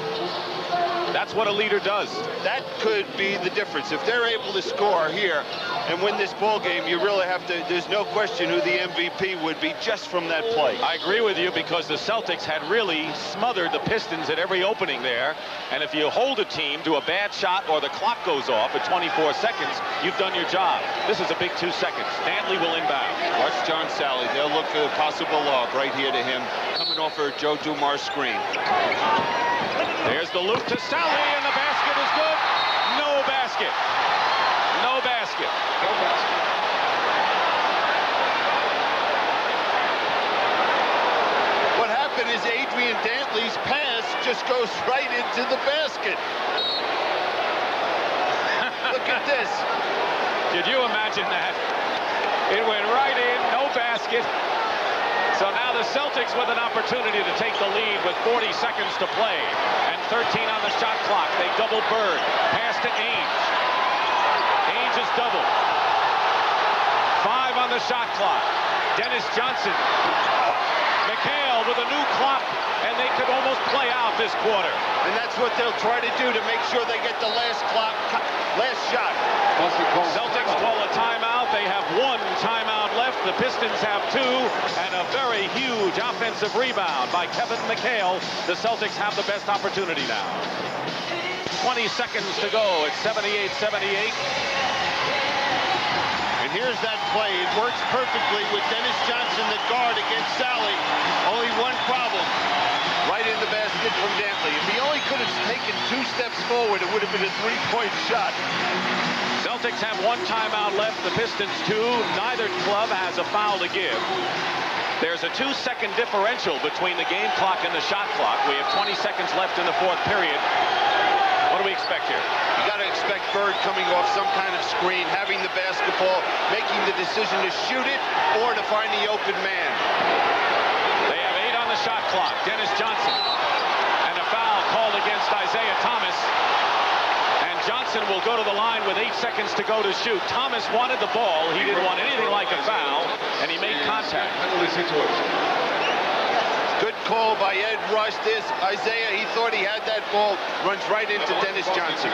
That's what a leader does. That could be the difference. If they're able to score here and win this ball game, you really have to, there's no question who the MVP would be just from that play. I agree with you because the Celtics had really smothered the Pistons at every opening there. And if you hold a team to a bad shot or the clock goes off at 24 seconds, you've done your job. This is a big 2 seconds. Dantley will inbound. Watch John Sally. They'll look for the possible lob right here to him, coming off a Joe Dumars screen. There's the loop to Sally, and the basket is good. No basket. No basket. No basket. What happened is Adrian Dantley's pass just goes right into the basket. Look at this. Did you imagine that? It went right in, no basket. So now the Celtics with an opportunity to take the lead with 40 seconds to play and 13 on the shot clock. They double Bird. Pass to Ainge. Ainge is doubled. 5 on the shot clock. Dennis Johnson. McHale with a new clock, and they could almost play out this quarter. And that's what they'll try to do to make sure they get the last shot. Celtics call a timeout. They have 1 timeout left. The Pistons have 2, and a very huge offensive rebound by Kevin McHale. The Celtics have the best opportunity now. 20 seconds to go. It's 78-78. And here's that play. It works perfectly with Dennis Johnson, the guard, against Sally. Only one problem. Right in the basket from Dantley. If he only could have taken 2 steps forward, it would have been a 3-point shot. Celtics have 1 timeout left. The Pistons 2. Neither club has a foul to give. There's a 2-second differential between the game clock and the shot clock. We have 20 seconds left in the 4th period. What do we expect here? You got to expect Bird coming off some kind of screen, having the basketball, making the decision to shoot it or to find the open man. They have 8 on the shot clock. Dennis Johnson. And a foul called against Isaiah Thomas. And Johnson will go to the line with 8 seconds to go to shoot. Thomas wanted the ball. He didn't want anything like a foul, and he made contact. Good call by Ed Rush. This Isaiah, he thought he had that ball, runs right into Dennis Johnson.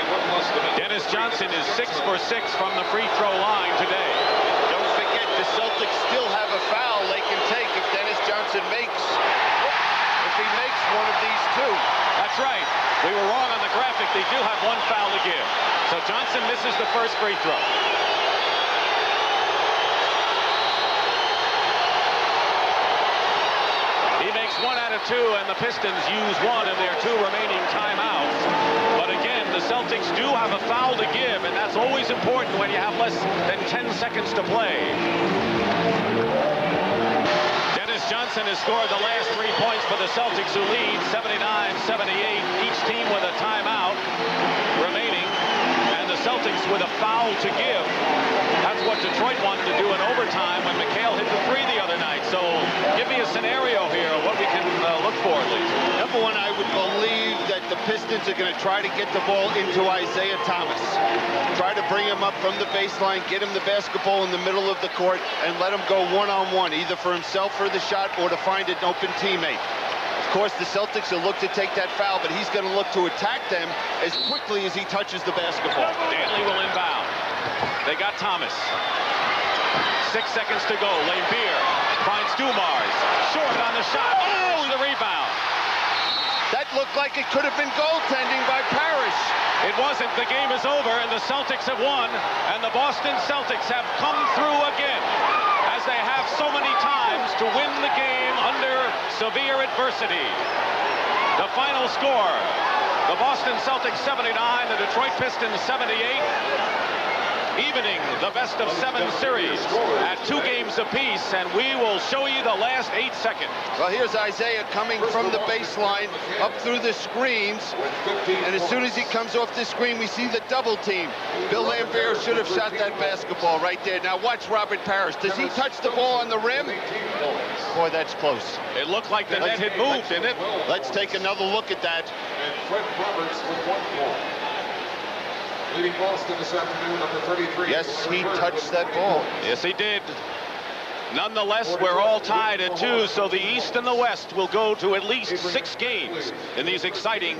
Dennis Johnson is 6 for 6 from the free throw line today. Don't forget, the Celtics still have a foul they can take if Dennis Johnson makes one of these 2. That's right. We were wrong on the graphic. They do have 1 foul to give. So Johnson misses the first free throw. He makes 1 out of 2, and the Pistons use 1 of their 2 remaining timeouts. But again, the Celtics do have a foul to give, and that's always important when you have less than 10 seconds to play. Dennis Johnson has scored the last 3 points for the Celtics, who lead 79-78. Each team with a timeout remaining, and the Celtics with a foul to give. That's what Detroit wanted to do in overtime when McHale hit the 3 the other night. So give me a scenario here, what we can look for at least. Number 1, I would believe that the Pistons are going to try to get the ball into Isaiah Thomas. Try to bring him up from the baseline, get him the basketball in the middle of the court, and let him go one-on-one, either for himself for the shot or to find an open teammate. Of course, the Celtics will look to take that foul, but he's going to look to attack them as quickly as he touches the basketball. Dantley will inbound. They got Thomas. 6 seconds to go. Lambier finds Dumars. Short on the shot. Oh, the rebound. That looked like it could have been goaltending by Parrish. It wasn't. The game is over, and the Celtics have won, and the Boston Celtics have come through again, as they have so many times, to win the game under severe adversity. The final score, the Boston Celtics 79, the Detroit Pistons 78. evening the best-of-7 series at 2 games apiece, and we will show you the last 8 seconds. Well, here's Isaiah coming from the baseline up through the screens, and as soon as he comes off the screen, we see the double team. Bill Lambert should have shot that basketball right there. Now watch Robert Parrish. Does he touch the ball on the rim? Boy, that's close. It looked like the net had moved, didn't it? Let's take another look at that. And Fred Roberts with 1 point. Leading Boston this afternoon, number 33. Yes, he touched that ball. Yes, he did. Nonetheless, we're all tied at 2, so the East and the West will go to at least 6 games in these exciting